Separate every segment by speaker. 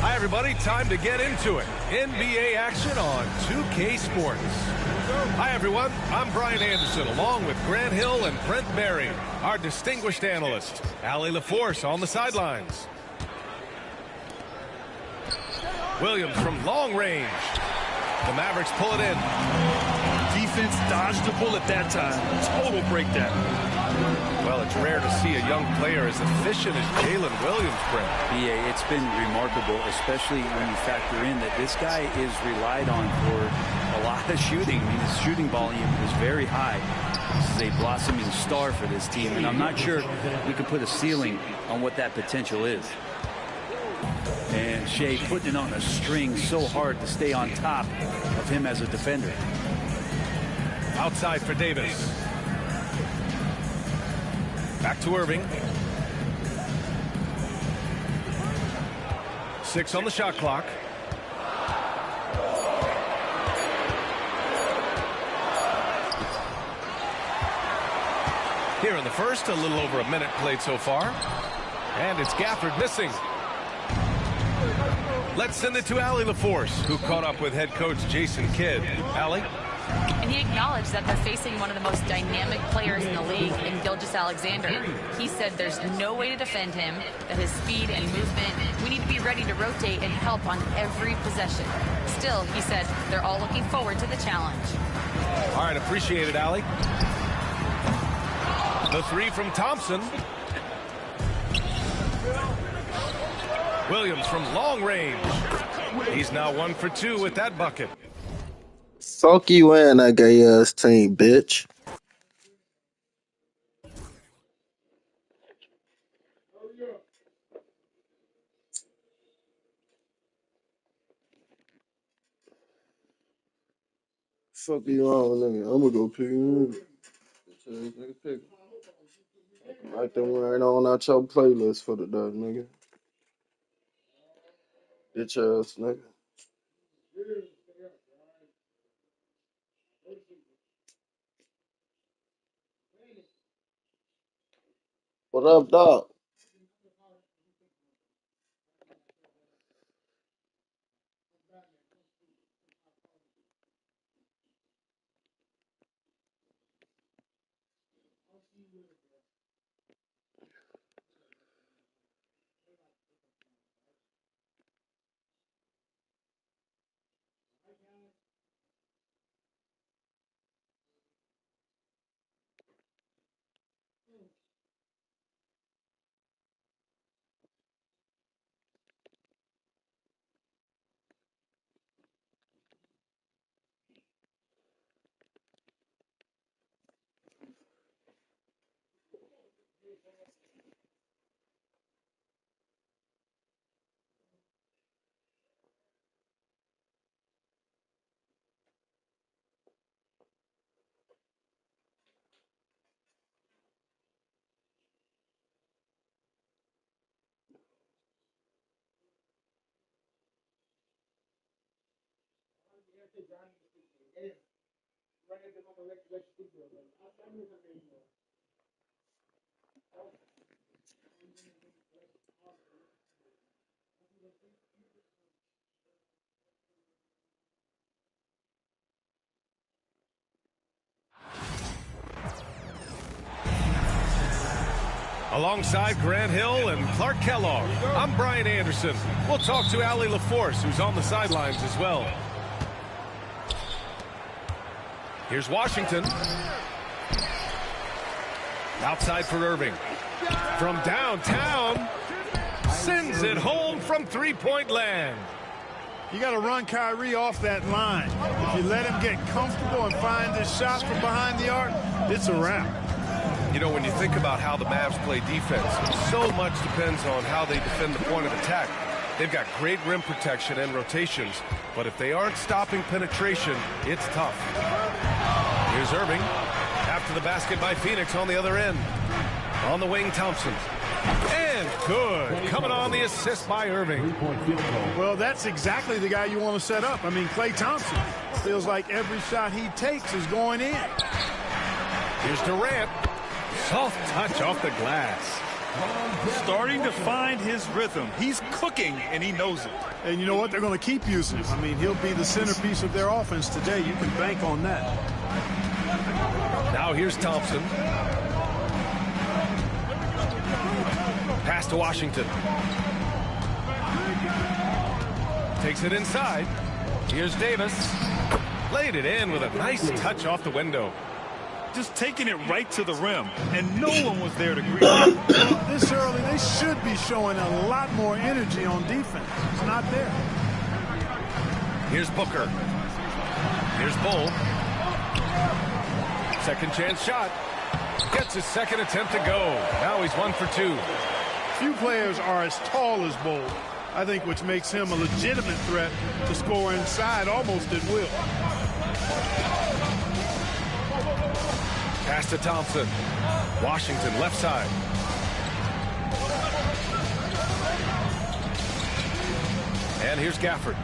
Speaker 1: Hi, everybody. Time to get into it. NBA action on 2K Sports. Hi, everyone. I'm Brian Anderson, along with Grant Hill and Brent Berry, our distinguished analyst. Allie LaForce on the sidelines. Williams from long range. The Mavericks pull it in.
Speaker 2: Defense dodged the bullet that time. Total breakdown.
Speaker 1: Well, it's rare to see a young player as efficient as Jalen Williams, Brent.
Speaker 3: Yeah, it's been remarkable, especially when you factor in that this guy is relied on for a lot of shooting. I mean, his shooting volume is very high. This is a blossoming star for this team, and I'm not sure we could put a ceiling on what that potential is. And Shea putting it on a string so hard to stay on top of him as a defender.
Speaker 1: Outside for Davis. Back to Irving. 6 on the shot clock. Here in the first, a little over a minute played so far. And it's Gafford missing. Let's send it to Allie LaForce, who caught up with head coach Jason Kidd. Allie?
Speaker 4: And he acknowledged that they're facing one of the most dynamic players in the league in Gilgeous-Alexander. He said there's no way to defend him, that his speed and movement, we need to be ready to rotate and help on every possession. Still, he said they're all looking forward to the challenge.
Speaker 1: All right, appreciate it, Allie. The three from Thompson. Williams from long range. He's now 1 for 2 with that bucket.
Speaker 5: Fuck you and that gay ass team, bitch. Fuck you on, nigga. I'm gonna go pick him. Nigga, pick. Write them right on out your playlist for the day, nigga. Bitch ass nigga. What up, dog?
Speaker 1: Alongside Grant Hill and Clark Kellogg, I'm Brian Anderson. We'll talk to Allie LaForce, who's on the sidelines as well. Here's Washington. Outside for Irving. From downtown, sends it home from three-point land.
Speaker 2: You got to run Kyrie off that line. If you let him get comfortable and find his shot from behind the arc, it's a wrap.
Speaker 1: You know, when you think about how the Mavs play defense, so much depends on how they defend the point of attack. They've got great rim protection and rotations, but if they aren't stopping penetration, it's tough. Here's Irving. After the basket by Phoenix on the other end. On the wing, Thompson. And good. Coming on the assist by Irving.
Speaker 2: Well, that's exactly the guy you want to set up. I mean, Klay Thompson feels like every shot he takes is going in.
Speaker 1: Here's Durant. Soft touch off the glass.
Speaker 2: Starting to find his rhythm. He's cooking, and he knows it. And you know what? They're going to keep using him. I mean, he'll be the centerpiece of their offense today. You can bank on that.
Speaker 1: Now here's Thompson. Pass to Washington. Takes it inside. Here's Davis. Laid it in with a nice touch off the window.
Speaker 2: Just taking it right to the rim, and no one was there to greet him. This early, they should be showing a lot more energy on defense. It's not there.
Speaker 1: Here's Booker. Here's Bull. Second chance shot. Gets his second attempt to go. Now he's 1 for 2.
Speaker 2: Few players are as tall as Bull, I think, which makes him a legitimate threat to score inside almost at will.
Speaker 1: Pass to Thompson. Washington left side. And here's Gafford.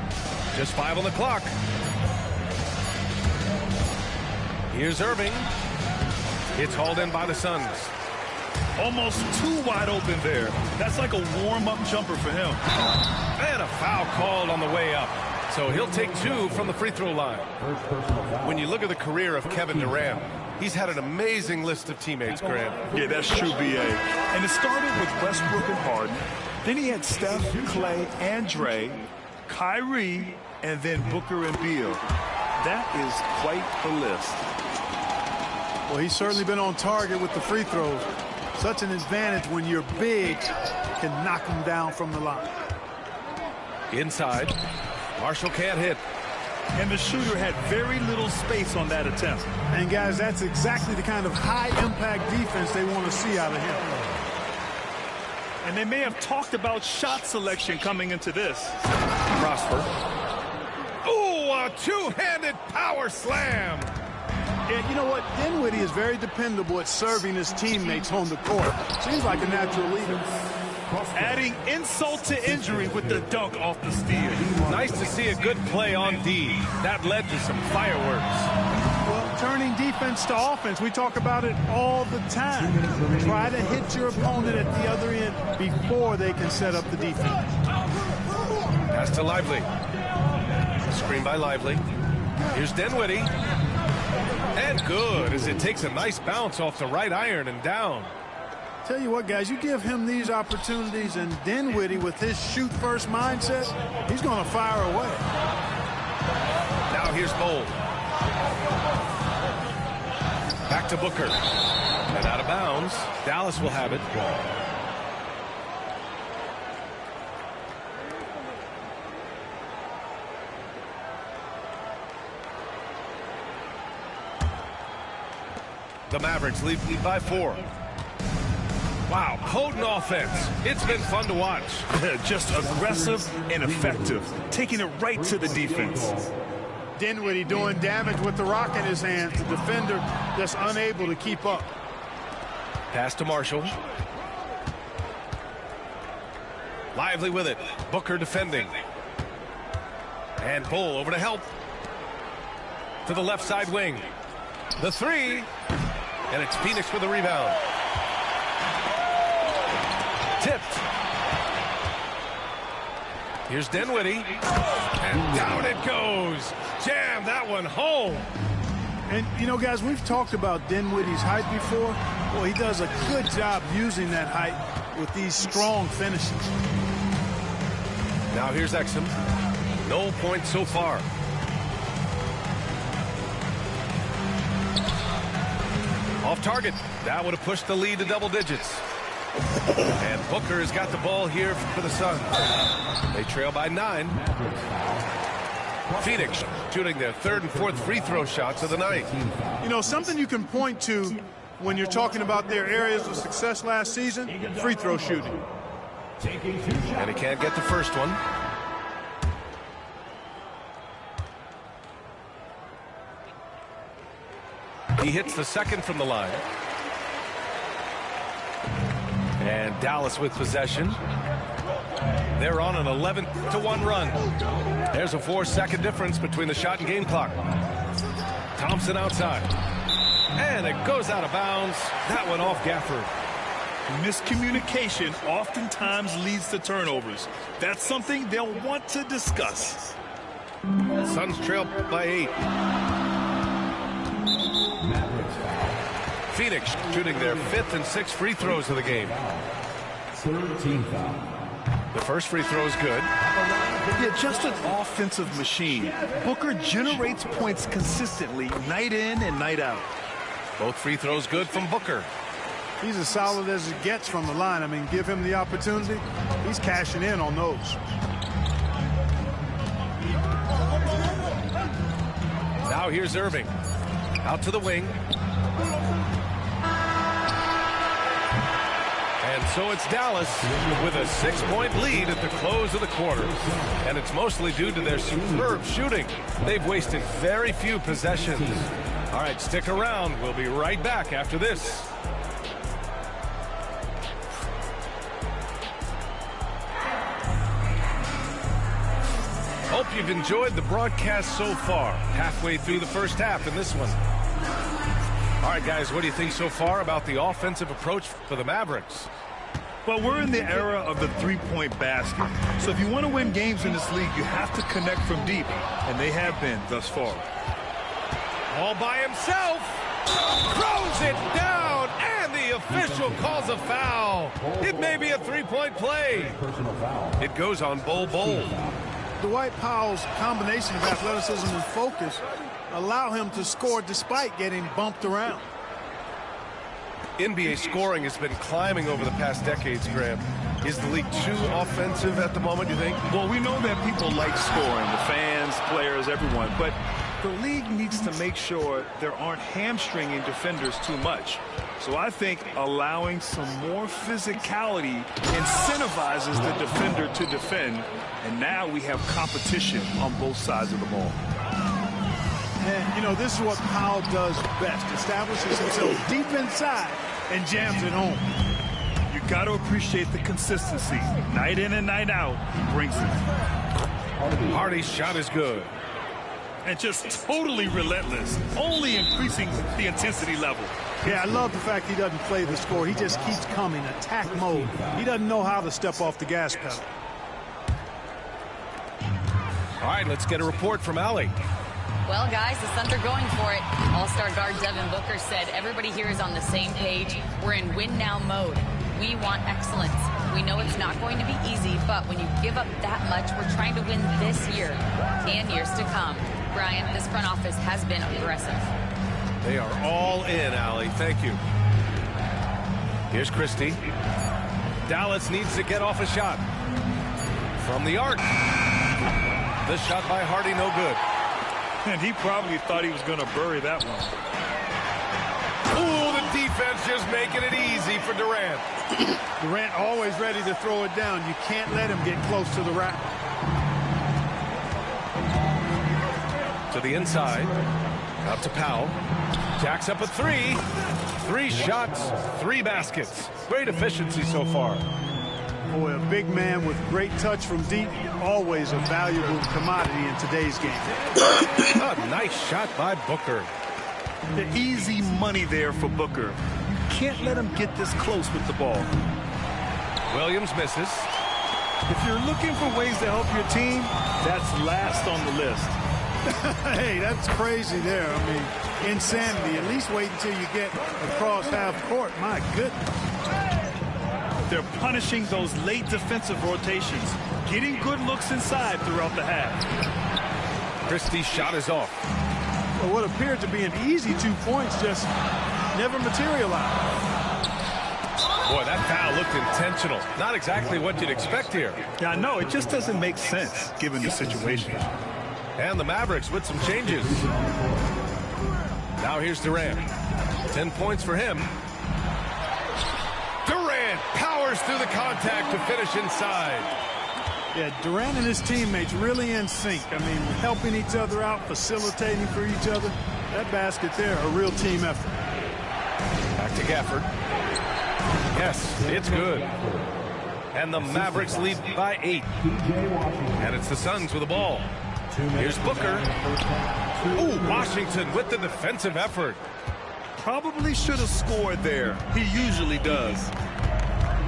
Speaker 1: Just 5 on the clock. Here's Irving. It's hauled in by the Suns.
Speaker 2: Almost too wide open there. That's like a warm-up jumper for him.
Speaker 1: And a foul called on the way up. So he'll take 2 from the free throw line. When you look at the career of Kevin Durant, he's had an amazing list of teammates, Grant.
Speaker 2: Yeah, that's true, B.A. And it started with Westbrook and Harden. Then he had Steph, Klay, and Dre, Kyrie, and then Booker and Beal. That is quite the list. Well, he's certainly been on target with the free throws. Such an advantage when you're big, can knock him down from the line.
Speaker 1: Inside. Marshall can't hit.
Speaker 2: And the shooter had very little space on that attempt. And, guys, that's exactly the kind of high-impact defense they want to see out of him. And they may have talked about shot selection coming into this.
Speaker 1: Prosper. Ooh, a two-handed power slam.
Speaker 2: And you know what? Dinwiddie is very dependable at serving his teammates on the court. Seems like a natural leader. Adding insult to injury with the dunk off the steal.
Speaker 1: Nice to see a good play on D. That led to some fireworks.
Speaker 2: Well, turning defense to offense, we talk about it all the time. Try to hit your opponent at the other end before they can set up the defense.
Speaker 1: Pass to Lively. Screen by Lively. Here's Dinwiddie. And good, as it takes a nice bounce off the right iron and down.
Speaker 2: Tell you what, guys, you give him these opportunities, and Dinwiddie, with his shoot-first mindset, he's going to fire away.
Speaker 1: Now here's Bull. Back to Booker. And out of bounds. Dallas will have it. The Mavericks lead by 4. Wow, potent offense. It's been fun to watch.
Speaker 2: Just aggressive and effective, taking it right to the defense. Dinwiddie doing damage with the rock in his hand. The defender just unable to keep up.
Speaker 1: Pass to Marshall. Lively with it. Booker defending. And Bull over to help. To the left side wing. The three. And it's Phoenix with the rebound. Tipped. Here's Dinwiddie. And down it goes. Jam that one home.
Speaker 6: And, you know, guys, we've talked about Dinwiddie's height before. Well, he does a good job using that height with these strong finishes.
Speaker 1: Now here's Exum. No points so far. Off target. That would have pushed the lead to double digits. And Booker has got the ball here for the Suns. They trail by 9. Phoenix shooting their third and fourth free throw shots of the night.
Speaker 6: You know, something you can point to when you're talking about their areas of success last season, free throw shooting.
Speaker 1: And he can't get the first one. He hits the second from the line. And Dallas with possession. They're on an 11-1 run. There's a 4-second difference between the shot and game clock. Thompson outside. And it goes out of bounds. That one off Gafford.
Speaker 2: Miscommunication oftentimes leads to turnovers. That's something they'll want to discuss.
Speaker 1: Suns trail by 8. Phoenix shooting their 5th and 6th free throws of the game. The first free throw is good.
Speaker 2: Yeah, just an offensive machine. Booker generates points consistently, night in and night out.
Speaker 1: Both free throws good from Booker.
Speaker 6: He's as solid as it gets from the line. I mean, give him the opportunity. He's cashing in on those.
Speaker 1: Now here's Irving. Out to the wing. And so it's Dallas with a 6-point lead at the close of the quarter. And it's mostly due to their superb shooting. They've wasted very few possessions. All right, stick around. We'll be right back after this. Hope you've enjoyed the broadcast so far. Halfway through the first half in this one. All right, guys, what do you think so far about the offensive approach for the Mavericks?
Speaker 2: Well, we're in the era of the three-point basket. So if you want to win games in this league, you have to connect from deep. And they have been thus far.
Speaker 1: All by himself. Throws it down. And the official calls a foul. It may be a three-point play. It goes on Bol Bol.
Speaker 6: Dwight Powell's combination of athleticism and focus allow him to score despite getting bumped around.
Speaker 1: NBA scoring has been climbing over the past decades, Graham. Is the league too offensive at the moment, you think?
Speaker 2: Well, we know that people like scoring, the fans, players, everyone, but the league needs to make sure there aren't hamstringing defenders too much. So I think allowing some more physicality incentivizes the defender to defend, and now we have competition on both sides of the ball.
Speaker 6: And, you know, this is what Powell does best. Establishes himself deep inside and jams it home.
Speaker 2: You got to appreciate the consistency. Night in and night out, he brings it.
Speaker 1: Hardy's shot is good.
Speaker 2: And just totally relentless, only increasing the intensity level.
Speaker 6: Yeah, I love the fact he doesn't play the score. He just keeps coming, attack mode. He doesn't know how to step off the gas pedal.
Speaker 1: All right, let's get a report from Allie.
Speaker 4: Well, guys, the Suns are going for it. All-star guard Devin Booker said everybody here is on the same page. We're in win-now mode. We want excellence. We know it's not going to be easy, but when you give up that much, we're trying to win this year and years to come. Brian, this front office has been aggressive.
Speaker 1: They are all in, Allie. Thank you. Here's Christie. Dallas needs to get off a shot. From the arc. The shot by Hardy, no good.
Speaker 2: And he probably thought he was going to bury that one.
Speaker 1: Ooh, the defense just making it easy for Durant.
Speaker 6: Durant always ready to throw it down. You can't let him get close to the rack.
Speaker 1: To the inside. Out to Powell. Jacks up a three. 3 shots, 3 baskets. Great efficiency so far.
Speaker 6: Boy, a big man with great touch from deep, always a valuable commodity in today's game.
Speaker 1: A nice shot by Booker.
Speaker 2: The easy money there for Booker. You can't let him get this close with the ball.
Speaker 1: Williams misses.
Speaker 2: If you're looking for ways to help your team, that's last on the list.
Speaker 6: Hey, that's crazy there. I mean, insanity. At least wait until you get across half court. My goodness.
Speaker 2: They're punishing those late defensive rotations, getting good looks inside throughout the half.
Speaker 1: Christie's shot is off.
Speaker 6: Well, what appeared to be an easy 2 points just never materialized.
Speaker 1: Boy, that foul looked intentional. Not exactly what you'd expect here.
Speaker 2: Yeah, I know. It just doesn't make sense given the situation.
Speaker 1: And the Mavericks with some changes. Now here's Durant. 10 points for him. Durant powers through the contact to finish inside.
Speaker 6: Yeah, Durant and his teammates really in sync. I mean, helping each other out, facilitating for each other. That basket there, a real team effort.
Speaker 1: Back to Gafford. Yes, it's good. And the Mavericks lead by 8. And it's the Suns with the ball. Here's Booker. Ooh, Washington with the defensive effort.
Speaker 2: Probably should have scored there. He usually does.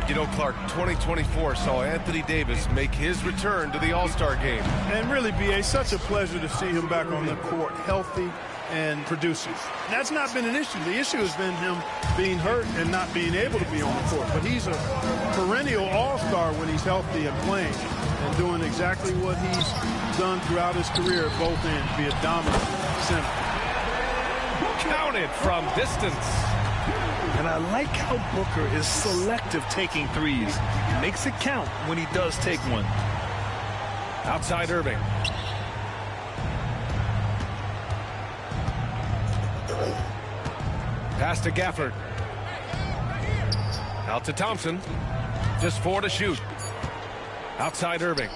Speaker 1: You know, Clark, 2024 saw Anthony Davis make his return to the All-Star game.
Speaker 6: And really, B.A., such a pleasure to see him back on the court, healthy and producing. That's not been an issue. The issue has been him being hurt and not being able to be on the court. But he's a perennial all-star when he's healthy and playing and doing exactly what he's done throughout his career at both ends, be a dominant center.
Speaker 1: Counted from distance.
Speaker 2: And I like how Booker is selective taking threes. Makes it count when he does take one.
Speaker 1: Outside Irving. Pass to Gafford. Out to Thompson. Just 4 to shoot. Outside Irving.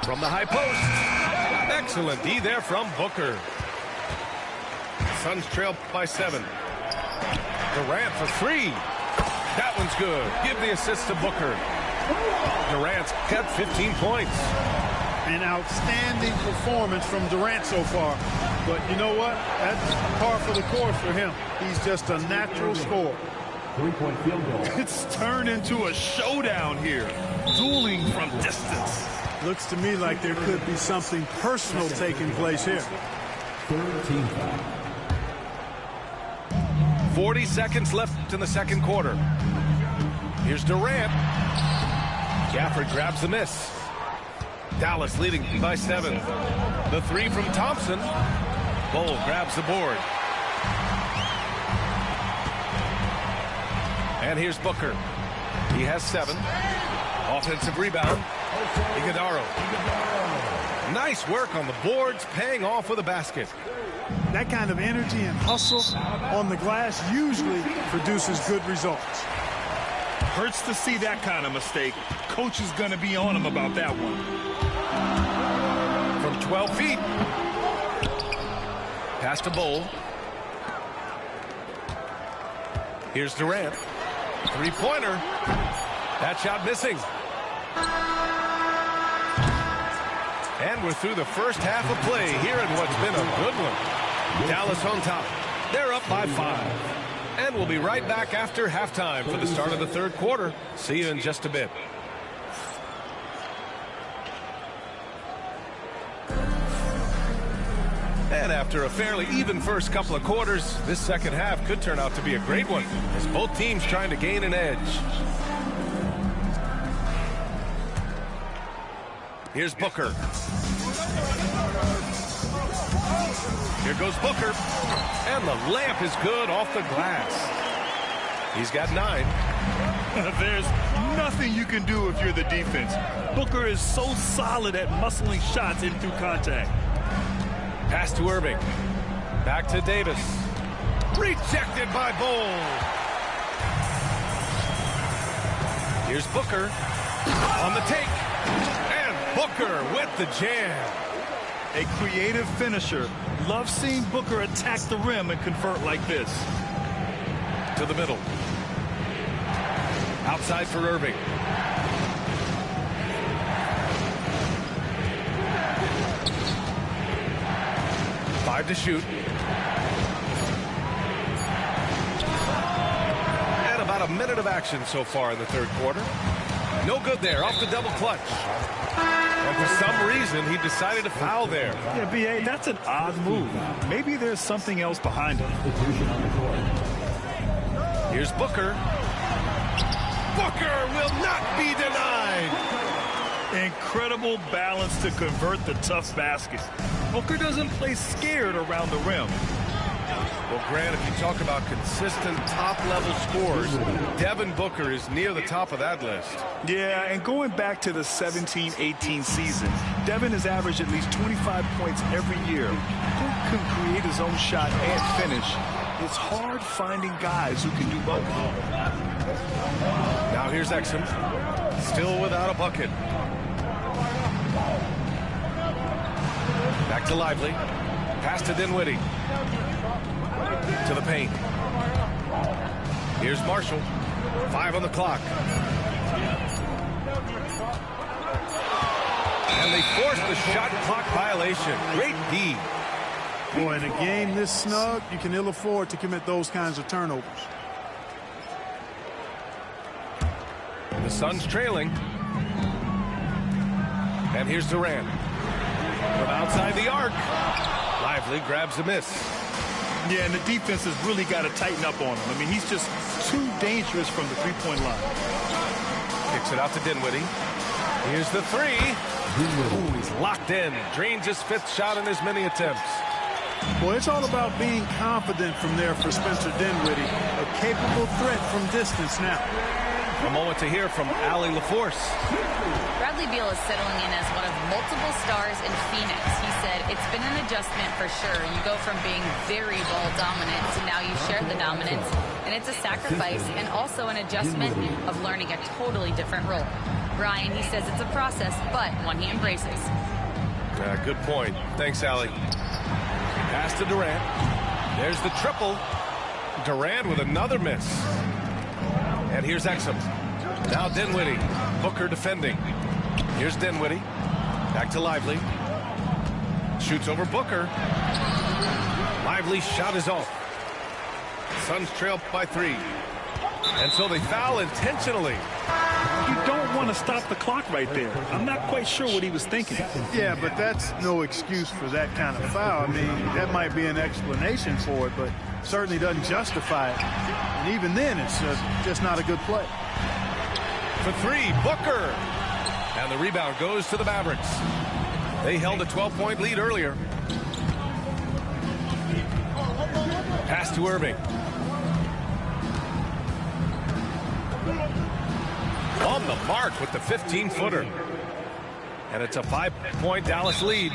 Speaker 1: From the high post. Excellent D there from Booker. Suns trail by 7. Durant for 3. That one's good. Give the assist to Booker. Durant's got 15 points.
Speaker 6: An outstanding performance from Durant so far. But you know what? That's par for the course for him. He's just a natural scorer.
Speaker 7: 3-point field goal.
Speaker 2: It's turned into a showdown here. Dueling from distance.
Speaker 6: Looks to me like there could be something personal taking place here.
Speaker 7: Third team foul.
Speaker 1: 40 seconds left in the second quarter. Here's Durant. Gafford grabs the miss. Dallas leading by 7. The 3 from Thompson. Bol grabs the board. And here's Booker. He has 7. Offensive rebound. Iguodala. Nice work on the boards, paying off with a basket.
Speaker 6: That kind of energy and hustle on the glass usually produces good results.
Speaker 2: Hurts to see that kind of mistake. Coach is going to be on him about that one.
Speaker 1: From 12 feet. Pass to Bol. Here's Durant. Three-pointer. That shot missing. And we're through the first half of play here in what's been a good one. Dallas on top. They're up by 5. And we'll be right back after halftime for the start of the third quarter. See you in just a bit. And after a fairly even first couple of quarters, this second half could turn out to be a great one as both teams trying to gain an edge. Here's Booker. Here goes Booker. And the layup is good off the glass. He's got 9.
Speaker 2: There's nothing you can do if you're the defense. Booker is so solid at muscling shots in through contact.
Speaker 1: Pass to Irving. Back to Davis. Rejected by Bol. Here's Booker on the take. And Booker with the jam.
Speaker 2: A creative finisher. Love seeing Booker attack the rim and convert like this.
Speaker 1: To the middle. Outside for Irving. Five to shoot. about a minute of action so far in the third quarter. No good there, off the double clutch. And for some reason, he decided to foul there.
Speaker 2: Yeah, B.A., that's an odd move. Maybe there's something else behind it.
Speaker 1: Here's Booker. Booker will not be denied.
Speaker 2: Incredible balance to convert the tough basket. Booker doesn't play scared around the rim.
Speaker 1: Well, Grant, if you talk about consistent top-level scores, Devin Booker is near the top of that list.
Speaker 2: Yeah, and going back to the 17-18 season, Devin has averaged at least 25 points every year. Booker can create his own shot and finish. It's hard finding guys who can do both.
Speaker 1: Now here's Exum, still without a bucket. Back to Lively. Pass to Dinwiddie. To the paint. Here's Marshall. 5 on the clock. And they forced the shot clock violation. Great D.
Speaker 6: Boy, in a game this snug, you can ill afford to commit those kinds of turnovers.
Speaker 1: The Suns trailing. And here's Durant. From outside the arc. Lively grabs a miss.
Speaker 2: Yeah, and the defense has really got to tighten up on him. I mean, he's just too dangerous from the three-point line.
Speaker 1: Kicks it out to Dinwiddie. Here's the three. Ooh, he's locked in. Drains his 5th shot in as many attempts.
Speaker 6: Well, it's all about being confident from there for Spencer Dinwiddie. A capable threat from distance now.
Speaker 1: A moment to hear from Allie LaForce.
Speaker 4: Bradley Beal is settling in as one of multiple stars in Phoenix. He said, it's been an adjustment for sure. You go from being very ball dominant to now you share the dominance. And it's a sacrifice and also an adjustment of learning a totally different role. Brian, he says it's a process, but one he embraces.
Speaker 1: Good point. Thanks, Allie. Pass to Durant. There's the triple. Durant with another miss. And here's Exum. Now Dinwiddie. Booker defending. Here's Dinwiddie. Back to Lively. Shoots over Booker. Lively's shot is off. Suns trail by 3. And so they foul intentionally.
Speaker 2: You don't want to stop the clock right there. I'm not quite sure what he was thinking.
Speaker 6: Yeah, but that's no excuse for that kind of foul. I mean, that might be an explanation for it, but certainly doesn't justify it. And even then, it's just not a good play.
Speaker 1: For 3, Booker. And the rebound goes to the Mavericks. They held a 12-point lead earlier. Pass to Irving. On the mark with the 15-footer. And it's a 5-point Dallas lead.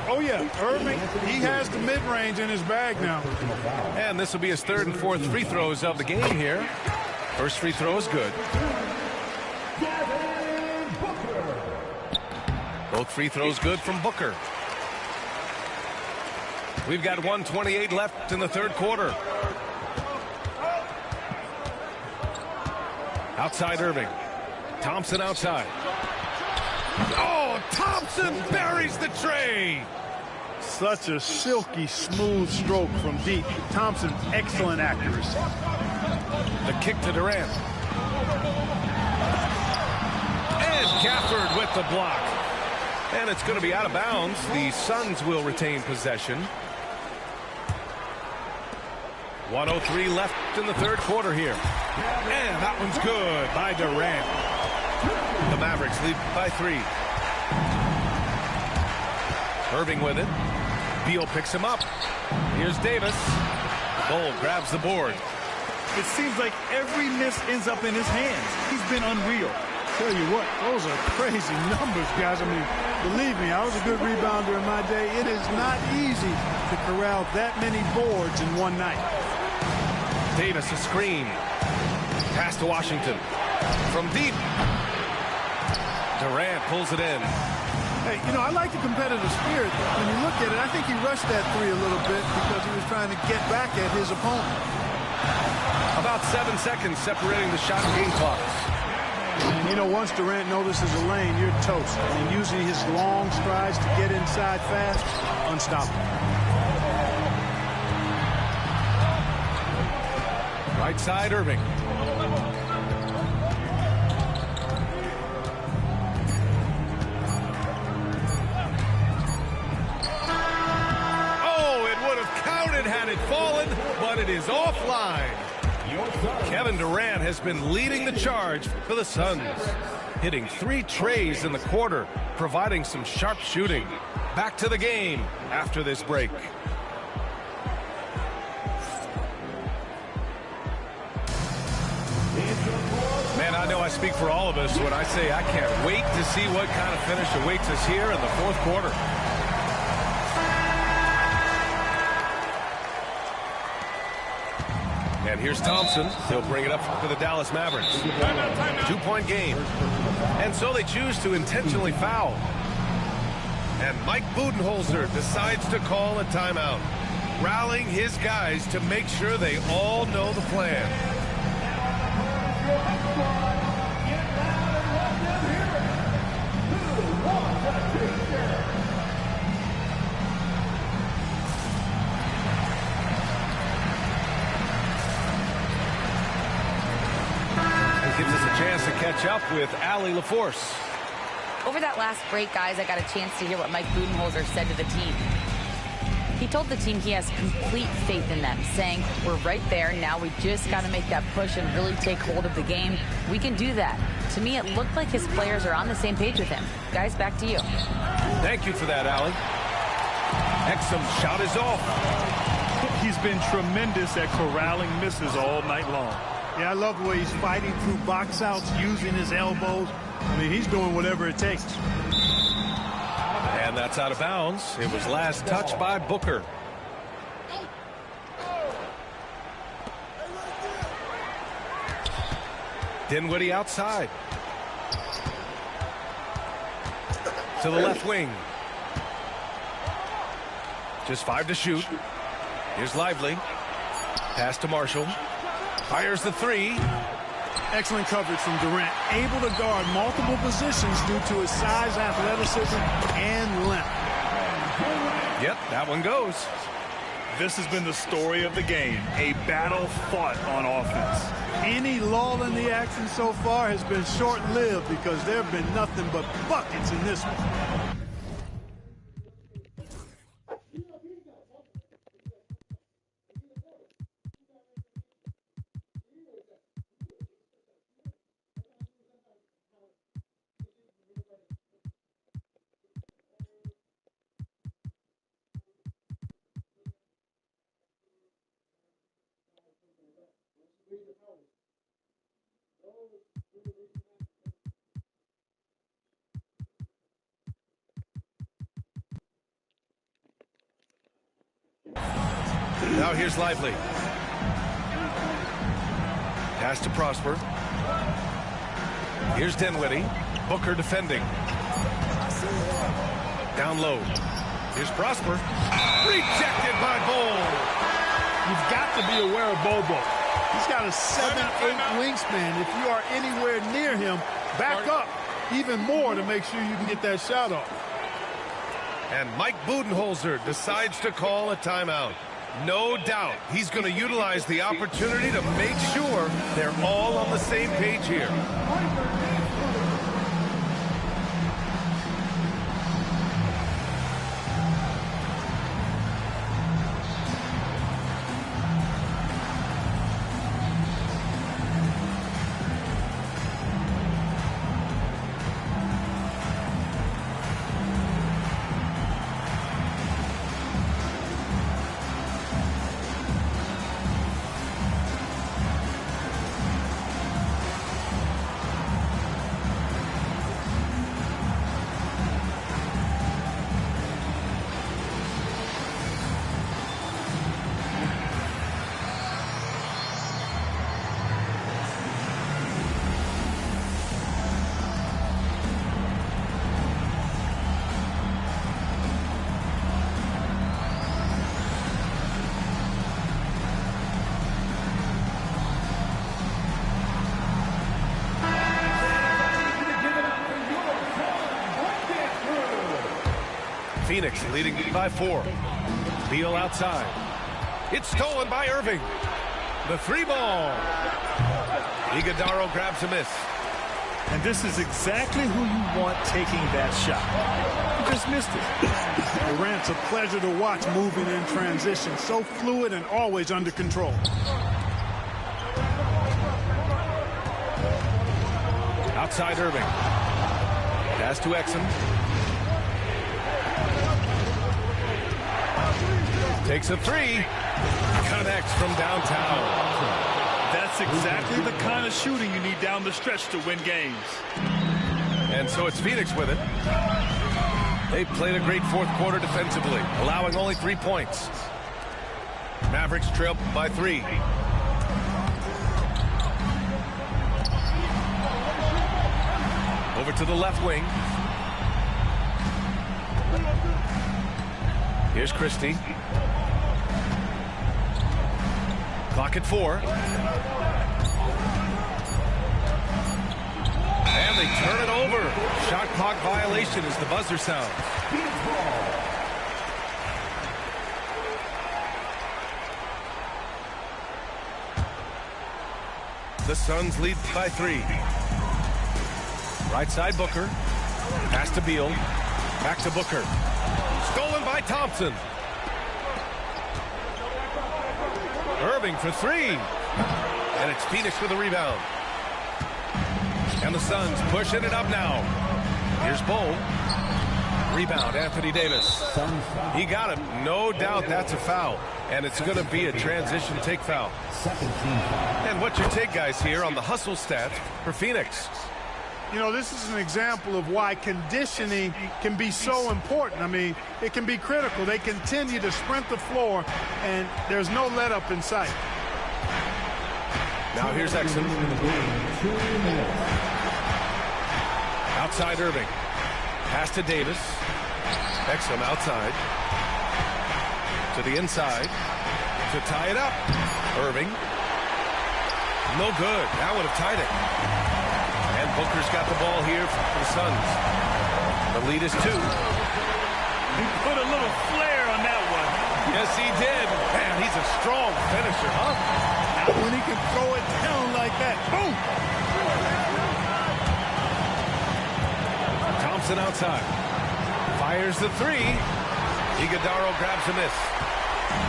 Speaker 6: Oh, yeah, Irving, he has the mid-range in his bag now.
Speaker 1: And this will be his 3rd and 4th free throws of the game here. First free throw is good. Both free throws good from Booker. We've got 1:28 left in the third quarter. Outside Irving. Thompson outside. Oh, Thompson buries the tray.
Speaker 6: Such a silky, smooth stroke from deep. Thompson, excellent accuracy.
Speaker 1: The kick to Durant. And Gafford with the block. And it's going to be out of bounds. The Suns will retain possession. 1:03 left in the third quarter here. And that one's good by Durant. The Mavericks lead by 3. Irving with it. Beal picks him up. Here's Davis. Bull grabs the board.
Speaker 2: It seems like every miss ends up in his hands. He's been unreal.
Speaker 6: Tell you what, those are crazy numbers, guys. I mean, believe me, I was a good rebounder in my day. It is not easy to corral that many boards in one night.
Speaker 1: Davis a screen. Pass to Washington. From deep. Durant pulls it in.
Speaker 6: Hey, you know, I like the competitive spirit. When you look at it, I think he rushed that 3 a little bit because he was trying to get back at his opponent.
Speaker 1: About 7 seconds separating the shot and game clocks.
Speaker 6: And, you know, once Durant notices a lane, you're toast. And using his long strides to get inside fast, unstoppable.
Speaker 1: Right side, Irving. fallen, but it is offline. Kevin Durant has been leading the charge for the Suns, hitting 3 trays in the quarter, providing some sharp shooting. Back to the game after this break. Man, I know I speak for all of us when I say I can't wait to see what kind of finish awaits us here in the fourth quarter. And here's Thompson. He'll bring it up for the Dallas Mavericks. 2-point game. And so they choose to intentionally foul. And Mike Budenholzer decides to call a timeout, rallying his guys to make sure they all know the plan. Gives us a chance to catch up with Allie LaForce.
Speaker 4: Over that last break, guys, I got a chance to hear what Mike Budenholzer said to the team. He told the team he has complete faith in them, saying, we're right there. Now we just got to make that push and really take hold of the game. We can do that. To me, it looked like his players are on the same page with him. Guys, back to you.
Speaker 1: Thank you for that, Allie. Exum shot is off.
Speaker 2: He's been tremendous at corralling misses all night long.
Speaker 6: Yeah, I love the way he's fighting through box outs, using his elbows. I mean, he's doing whatever it takes.
Speaker 1: And that's out of bounds. It was last touched by Booker. Dinwiddie outside. To the left wing. Just 5 to shoot. Here's Lively. Pass to Marshall. Fires the 3.
Speaker 6: Excellent coverage from Durant. Able to guard multiple positions due to his size, athleticism, and length.
Speaker 1: Yep, that one goes.
Speaker 2: This has been the story of the game, a battle fought on offense.
Speaker 6: Any lull in the action so far has been short-lived because there have been nothing but buckets in this one.
Speaker 1: Now here's Lively. Pass to Prosper. Here's Dinwiddie. Booker defending. Down low. Here's Prosper. Rejected by Bol.
Speaker 6: You've got to be aware of Bobo. He's got a 7'8" wingspan. If you are anywhere near him, back up even more to make sure you can get that shot off.
Speaker 1: And Mike Budenholzer decides to call a timeout. No doubt he's going to utilize the opportunity to make sure they're all on the same page here. Phoenix leading by 4. Beal outside. It's stolen by Irving. The 3 ball. Iguodala grabs a miss.
Speaker 2: And this is exactly who you want taking that shot. He just missed it.
Speaker 6: Durant's a pleasure to watch moving in transition. So fluid and always under control.
Speaker 1: Outside Irving. Pass to Exum. Takes a three. Connects from downtown.
Speaker 2: That's exactly the kind of shooting you need down the stretch to win games.
Speaker 1: And so it's Phoenix with it. They played a great fourth quarter defensively, allowing only 3 points. Mavericks trail by 3. Over to the left wing. Here's Christie. Clock at 4. And they turn it over. Shot clock violation as the buzzer sounds. The Suns lead by 3. Right side Booker. Pass to Beal. Back to Booker. Stolen by Thompson. Irving for 3. And it's Phoenix with a rebound. And the Suns pushing it up now. Here's Bull. Rebound, Anthony Davis. He got him. No doubt that's a foul. And it's going to be a transition take foul. And what's your take, guys, here on the hustle stats for Phoenix?
Speaker 6: You know, this is an example of why conditioning can be so important. I mean, it can be critical. They continue to sprint the floor, and there's no let up in sight.
Speaker 1: Now here's Exum. Outside Irving. Pass to Davis. Exum outside. To the inside. To tie it up. Irving. No good. That would have tied it. And Booker's got the ball here for the Suns. The lead is 2.
Speaker 2: He put a little flair on that one.
Speaker 1: Yes, he did. Man, he's a strong finisher, huh?
Speaker 6: When he can throw it down like that. Boom!
Speaker 1: Thompson outside. Fires the 3. Iguodala grabs a miss.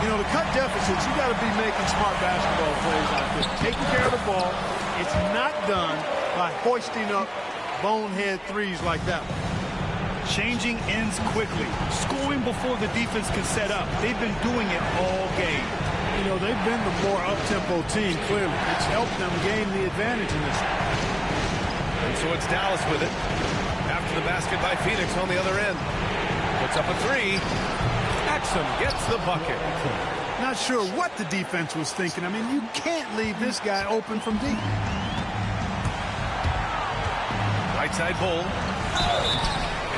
Speaker 6: You know, to cut deficits, you got to be making smart basketball plays out there. Taking care of the ball. It's not done by hoisting up bonehead threes like that one.
Speaker 2: Changing ends quickly. Scoring before the defense can set up. They've been doing it all game.
Speaker 6: You know, they've been the more up-tempo team, clearly. It's helped them gain the advantage in this one.
Speaker 1: And so it's Dallas with it. After the basket by Phoenix on the other end. Puts up a 3. Exum gets the bucket.
Speaker 6: Not sure what the defense was thinking. I mean, you can't leave this guy open from deep.
Speaker 1: Right side Bull.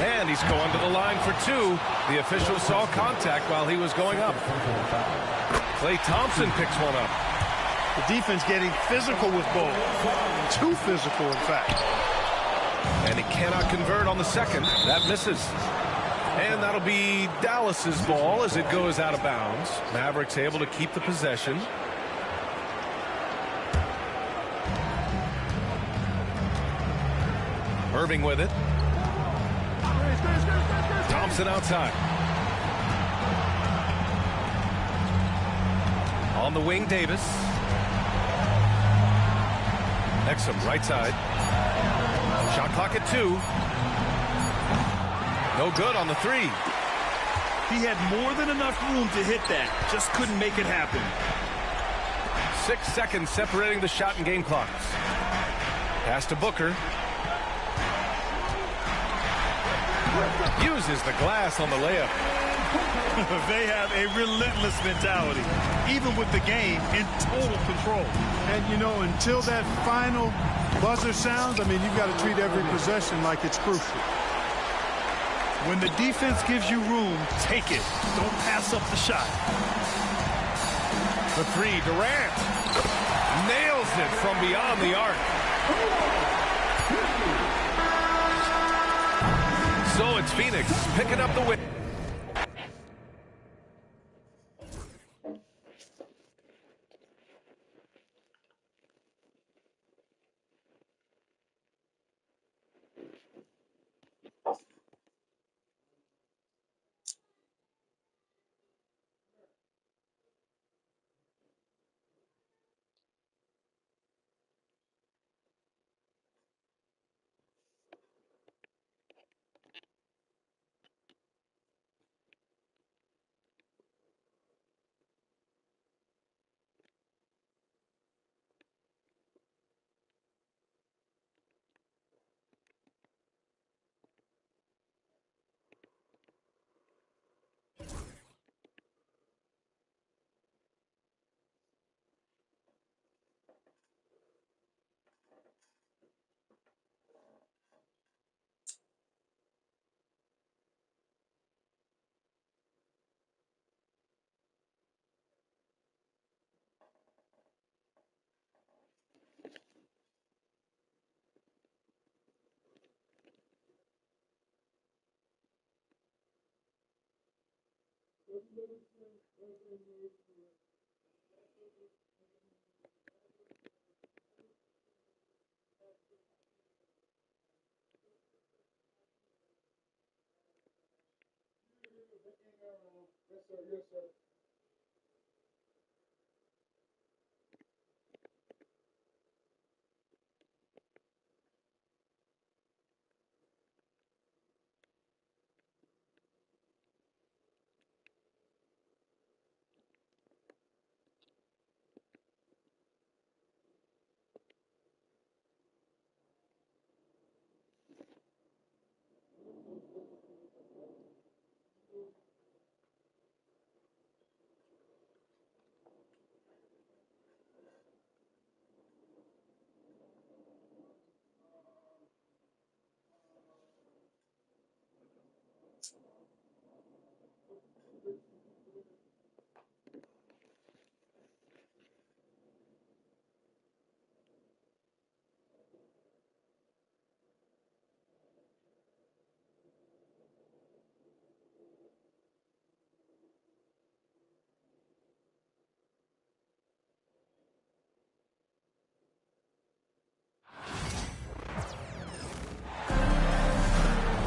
Speaker 1: And he's going to the line for 2. The official saw contact while he was going up. Klay Thompson picks one up.
Speaker 6: The defense getting physical with Bull. Too physical, in fact.
Speaker 1: And he cannot convert on the second. That misses. And that'll be Dallas's ball as it goes out of bounds. Mavericks able to keep the possession. Irving with it. Thompson outside. On the wing, Davis. Exum right side. Shot clock at 2. No good on the 3.
Speaker 2: He had more than enough room to hit that. Just couldn't make it happen.
Speaker 1: 6 seconds separating the shot and game clocks. Pass to Booker. Uses the glass on the layup.
Speaker 2: They have a relentless mentality, even with the game in total control.
Speaker 6: And, you know, until that final buzzer sounds, I mean, you've got to treat every possession like it's crucial.
Speaker 2: When the defense gives you room, take it. Don't pass up the shot.
Speaker 1: The 3, Durant. Nails it from beyond the arc. So it's Phoenix picking up the win.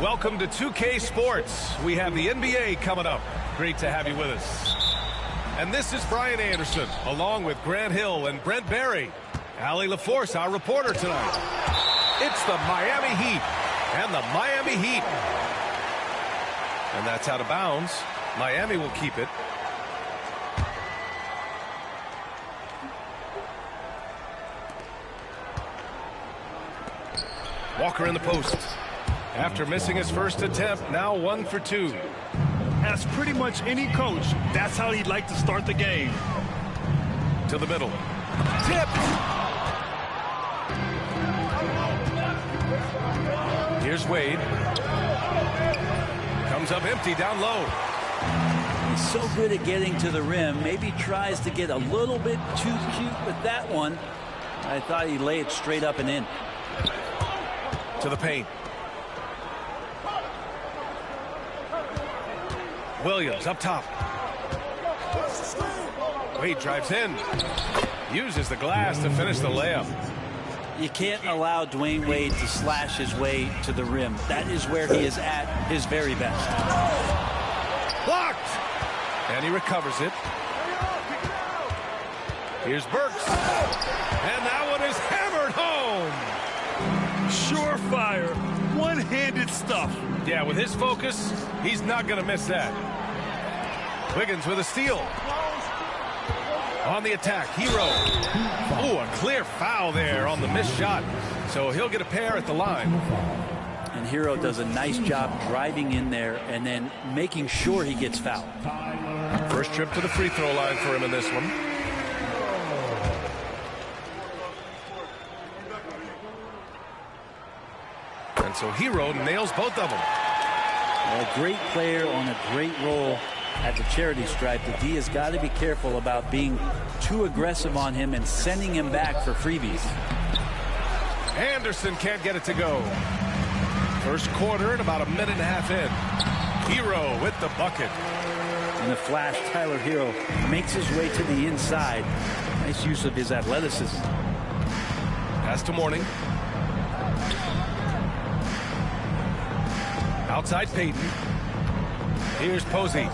Speaker 1: Welcome to 2K Sports. We have the NBA coming up. Great to have you with us. And this is Brian Anderson, along with Grant Hill and Brent Barry. Allie LaForce, our reporter tonight. It's the Miami Heat and the Miami Heat. And that's out of bounds. Miami will keep it. Walker in the post. After missing his first attempt, now 1 for 2.
Speaker 2: As pretty much any coach, that's how he'd like to start the game.
Speaker 1: To the middle. Tip! Here's Wade. Comes up empty down low.
Speaker 3: He's so good at getting to the rim. Maybe tries to get a little bit too cute with that one. I thought he'd lay it straight up and in.
Speaker 1: To the paint. Williams up top. Wade drives in. Uses the glass to finish the layup.
Speaker 3: You can't allow Dwayne Wade to slash his way to the rim. That is where he is at his very best.
Speaker 1: Blocked! And he recovers it. Here's Burks. And that one is hammered home.
Speaker 2: Surefire, one-handed stuff.
Speaker 1: Yeah, with his focus, he's not going to miss that. Wiggins with a steal. On the attack, Hero. Oh, a clear foul there on the missed shot. So he'll get a pair at the line.
Speaker 3: And Hero does a nice job driving in there and then making sure he gets fouled.
Speaker 1: First trip to the free throw line for him in this one. And so Hero nails both of them.
Speaker 3: A great player on a great role at the charity stripe. The D has got to be careful about being too aggressive on him and sending him back for freebies.
Speaker 1: Anderson can't get it to go. First quarter and about a minute and a half in. Hero with the bucket.
Speaker 3: In the flash, Tyler Hero makes his way to the inside. Nice use of his athleticism.
Speaker 1: Pass to Mourning. Outside Payton. Here's Posey.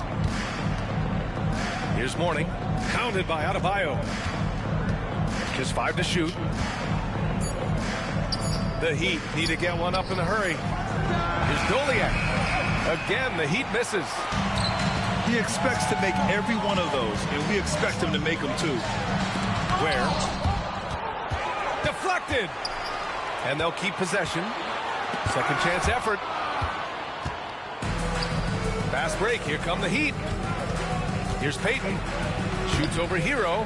Speaker 1: Here's Mourning. Counted by Adebayo. Just 5 to shoot. The Heat need to get one up in a hurry. Here's Doliak. Again, the Heat misses.
Speaker 2: He expects to make every one of those, and we expect him to make them too.
Speaker 1: Where? Deflected. And they'll keep possession. Second chance effort. Fast break. Here come the Heat. Here's Payton. Shoots over Hero.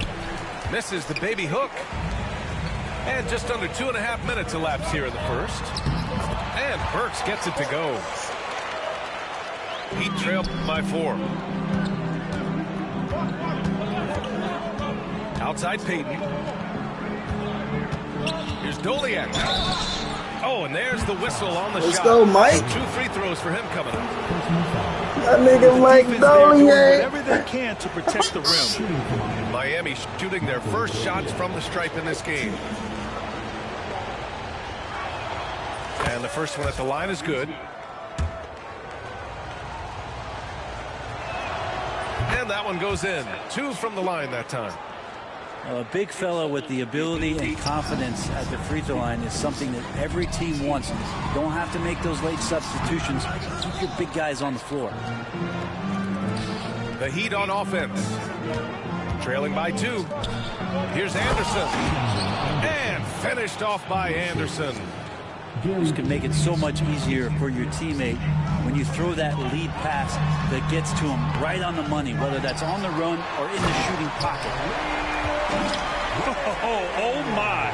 Speaker 1: Misses the baby hook. And just under 2.5 minutes elapsed here in the first. And Burks gets it to go. Heat trail by 4. Outside Payton. Here's Doliak. Oh, Oh, and there's the whistle on the
Speaker 5: Let's
Speaker 1: shot.
Speaker 5: go, Mike.
Speaker 1: 2 free throws for him coming up.
Speaker 5: That nigga Mike
Speaker 2: Defense there doing
Speaker 5: Dollier.
Speaker 2: whatever they can to protect the rim.
Speaker 1: Miami shooting their first shots from the stripe in this game. And the first one at the line is good. And that one goes in. 2 from the line that time.
Speaker 3: A big fella with the ability and confidence at the free throw line is something that every team wants. You don't have to make those late substitutions. Keep your big guys on the floor.
Speaker 1: The Heat on offense. Trailing by 2. Here's Anderson. And finished off by Anderson.
Speaker 3: This can make it so much easier for your teammate when you throw that lead pass that gets to him right on the money, whether that's on the run or in the shooting pocket.
Speaker 2: Oh my.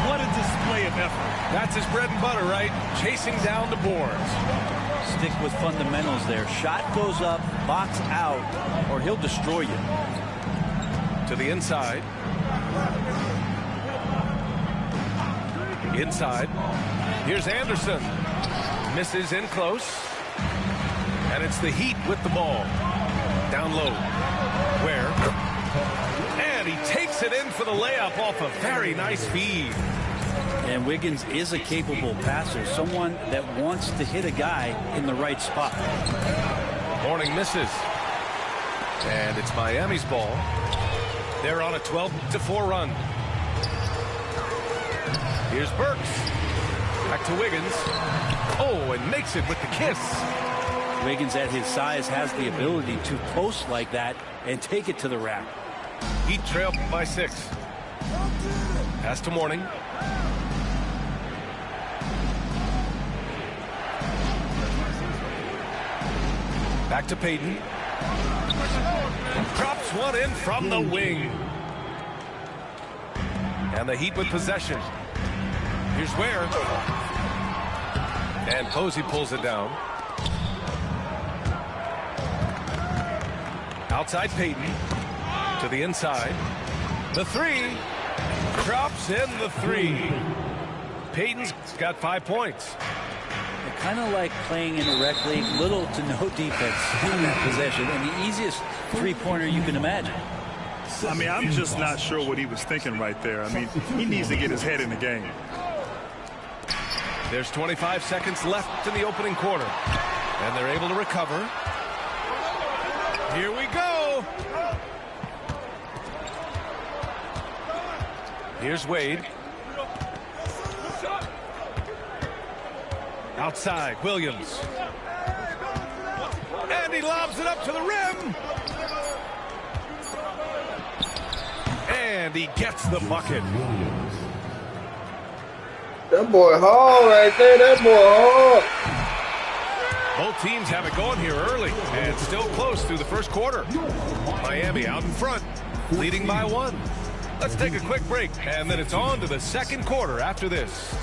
Speaker 2: What a display of effort.
Speaker 1: That's his bread and butter, right? Chasing down the boards.
Speaker 3: Stick with fundamentals there. Shot goes up, box out, or he'll destroy you.
Speaker 1: To the inside. Inside. Here's Anderson. Misses in close. And it's the Heat with the ball. Down low. Where? And he takes it in for the layup off a very nice feed.
Speaker 3: And Wiggins is a capable passer, someone that wants to hit a guy in the right spot.
Speaker 1: Mourning misses. And it's Miami's ball. They're on a 12-4 run. Here's Burks. Back to Wiggins. Oh, and makes it with the kiss.
Speaker 3: Wiggins at his size has the ability to post like that and take it to the rack.
Speaker 1: Heat trail by 6. Pass to Mourning. Back to Payton. Drops one in from the wing. And the Heat with possession. Here's Ware. And Posey pulls it down. Outside Payton. To the inside. The 3. Drops in the 3. Payton's got 5 points.
Speaker 3: Kind of like playing in a rec league, little to no defense in that possession, and the easiest three-pointer you can imagine.
Speaker 2: I mean, I'm just not sure what he was thinking right there. I mean, he needs to get his head in the game.
Speaker 1: There's 25 seconds left in the opening quarter, and they're able to recover. Here we go. Here's Wade. Outside, Williams. And he lobs it up to the rim. And he gets the bucket.
Speaker 5: That boy hard right there. That boy hard.
Speaker 1: Both teams have it going here early and still close through the first quarter. Miami out in front, leading by 1. Let's take a quick break, and then it's on to the second quarter after this.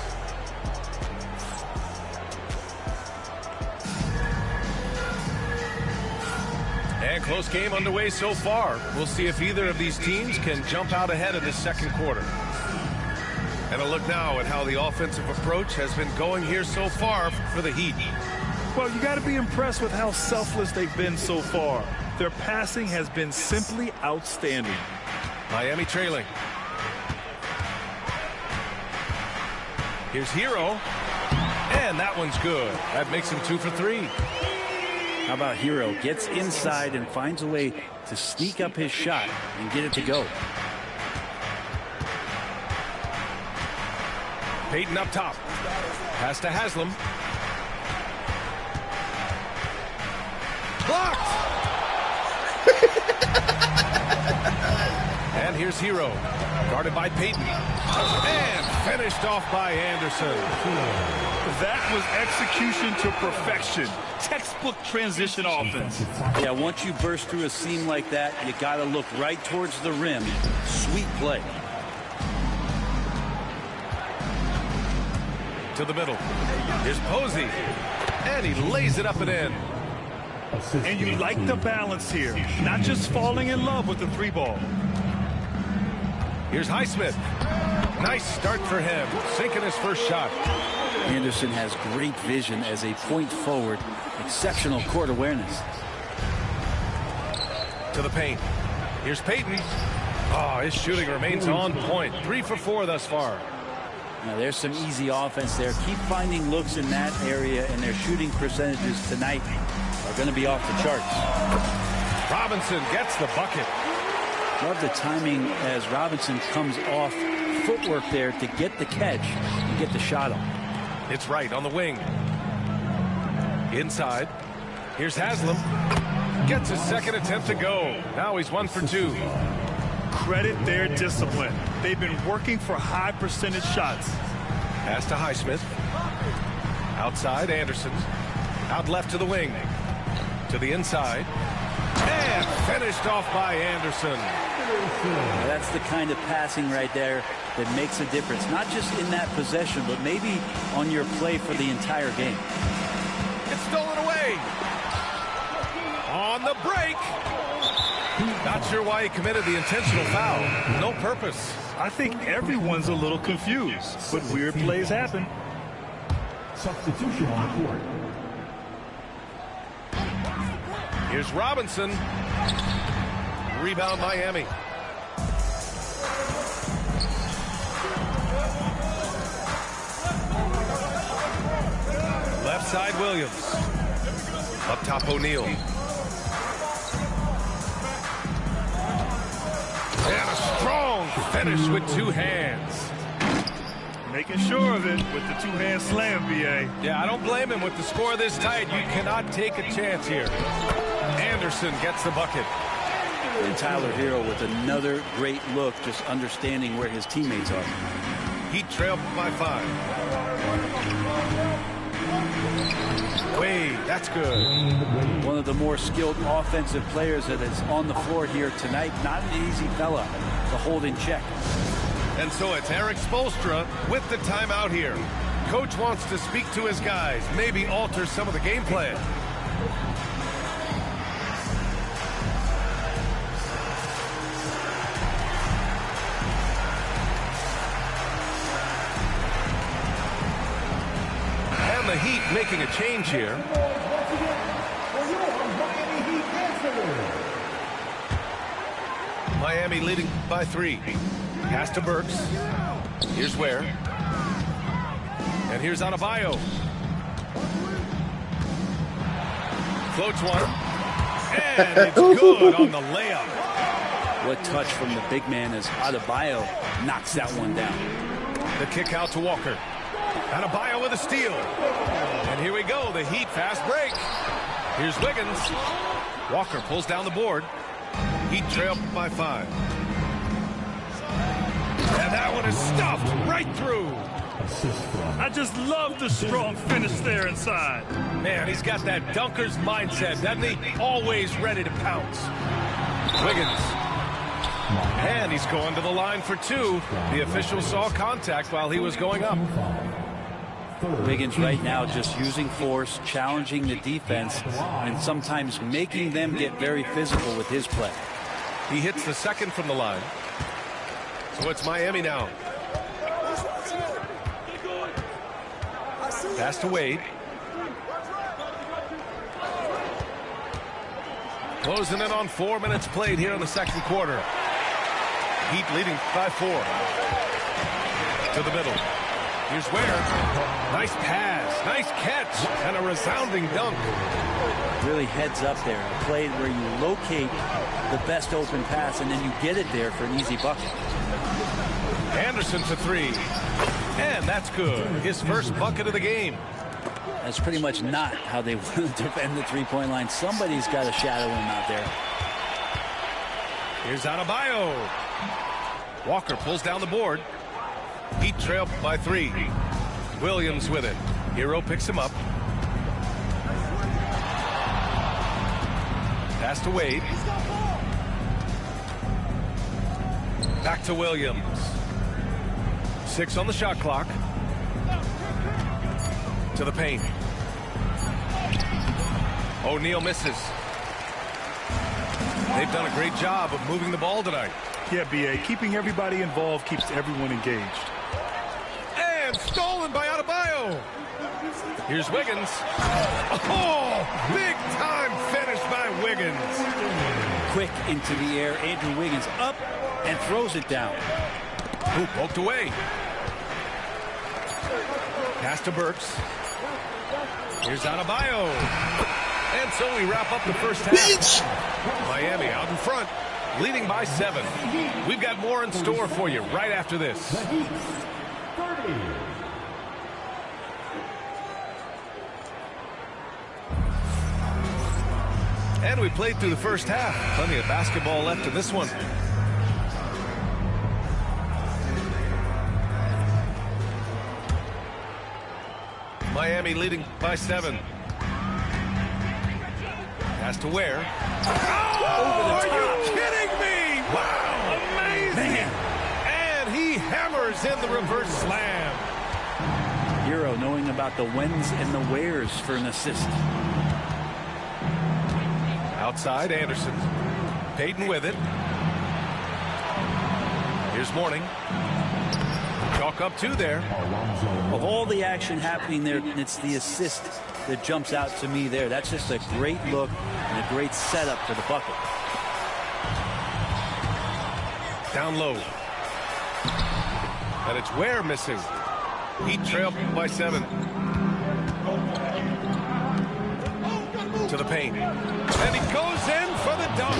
Speaker 1: And close game underway so far. We'll see if either of these teams can jump out ahead in this second quarter. And a look now at how the offensive approach has been going here so far for the Heat.
Speaker 2: Well, you got to be impressed with how selfless they've been so far. Their passing has been simply outstanding.
Speaker 1: Miami trailing. Here's Hero. And that one's good. That makes him 2 for 3.
Speaker 3: How about Hero? Gets inside and finds a way to sneak up his shot and get it to go.
Speaker 1: Payton up top. Pass to Haslam. Blocked! And here's Hero. Guarded by Payton. And finished off by Anderson.
Speaker 2: That was execution to perfection. Textbook transition offense.
Speaker 3: Yeah, once you burst through a seam like that, you got to look right towards the rim. Sweet play.
Speaker 1: To the middle. Here's Posey. And he lays it up and in.
Speaker 2: And you like the balance here. Not just falling in love with the 3 ball.
Speaker 1: Here's Highsmith. Nice start for him. Sinking his first shot.
Speaker 3: Anderson has great vision as a point forward. Exceptional court awareness.
Speaker 1: To the paint. Here's Payton. Oh, his shooting remains on point. 3 for 4 thus far.
Speaker 3: Now there's some easy offense there. Keep finding looks in that area, and their shooting percentages tonight are going to be off the charts.
Speaker 1: Robinson gets the bucket.
Speaker 3: Love the timing as Robinson comes off footwork there to get the catch and get the shot on.
Speaker 1: It's right on the wing. Inside. Here's Haslam. Gets his second attempt to go. Now he's 1 for 2.
Speaker 2: Credit their discipline. They've been working for high percentage shots.
Speaker 1: Pass to Highsmith. Outside, Anderson. Out left to the wing. To the inside. And finished off by Anderson.
Speaker 3: That's the kind of passing right there that makes a difference. Not just in that possession, but maybe on your play for the entire game.
Speaker 1: It's stolen away. On the break. Not sure why he committed the intentional foul. No purpose.
Speaker 2: I think everyone's a little confused, but weird plays happen.
Speaker 7: Substitution on the court.
Speaker 1: Here's Robinson. Rebound Miami. Left side Williams. Up top O'Neal. And a strong finish with 2 hands.
Speaker 2: Making sure of it with the 2-hand slam, B.A.
Speaker 1: Yeah, I don't blame him with the score this tight. You cannot take a chance here. Anderson gets the bucket.
Speaker 3: And Tyler Hero with another great look, just understanding where his teammates are.
Speaker 1: Heat trail by 5. Wade, that's good.
Speaker 3: One of the more skilled offensive players that is on the floor here tonight. Not an easy fella to hold in check.
Speaker 1: And so it's Eric Spoelstra with the timeout here. Coach wants to speak to his guys, maybe alter some of the game plan. And the Heat making a change here. Miami leading by 3. Pass to Burks. Here's Ware. And here's Adebayo. Floats one. And it's good on the layup.
Speaker 3: What touch from the big man as Adebayo knocks that one down.
Speaker 1: The kick out to Walker. Adebayo with a steal. And here we go, the Heat fast break. Here's Wiggins. Walker pulls down the board. Heat trail by 5. And that one is stuffed right through.
Speaker 2: I just love the strong finish there inside.
Speaker 1: Man, he's got that dunker's mindset, doesn't he? Always ready to pounce. Wiggins. And he's going to the line for 2. The official saw contact while he was going up.
Speaker 3: Wiggins right now just using force, challenging the defense, and sometimes making them get very physical with his play.
Speaker 1: He hits the second from the line. So it's Miami now. Pass to Wade. Closing in on 4 minutes played here in the second quarter. Heat leading by 4. To the middle. Here's Ware. Nice pass, nice catch, and a resounding dunk.
Speaker 3: Really heads up there. A play where you locate the best open pass and then you get it there for an easy bucket.
Speaker 1: Anderson for 3. And that's good. His first bucket of the game.
Speaker 3: That's pretty much not how they want to defend the three-point line. Somebody's got to shadow him out there.
Speaker 1: Here's Adebayo. Walker pulls down the board. Heat trail by 3. Williams with it. Hero picks him up. Pass to Wade. Back to Williams. 6 on the shot clock. To the paint. O'Neal misses. They've done a great job of moving the ball tonight.
Speaker 2: Yeah, B.A. Keeping everybody involved keeps everyone engaged.
Speaker 1: And stolen stolen by Adebayo. Here's Wiggins. Oh, big time finish by Wiggins.
Speaker 3: Quick into the air. Andrew Wiggins up and throws it down.
Speaker 1: Ooh, poked away. Pass to Burks. Here's Adebayo. And so we wrap up the first half. Miami out in front, leading by 7. We've got more in store for you right after this. And we played through the first half. Plenty of basketball left in this one. Miami leading by 7. Pass to Ware. Oh, are you kidding me? Wow, amazing. Man. And he hammers in the reverse slam.
Speaker 3: Hero knowing about the whens and the wheres for an assist.
Speaker 1: Outside, Anderson. Payton with it. Here's Mourning. Chalk up 2 there.
Speaker 3: Of all the action happening there, it's the assist that jumps out to me there. That's just a great look and a great setup for the bucket.
Speaker 1: Down low. And it's Ware missing. He trailed by 7. To the paint. And he goes in for the dunk.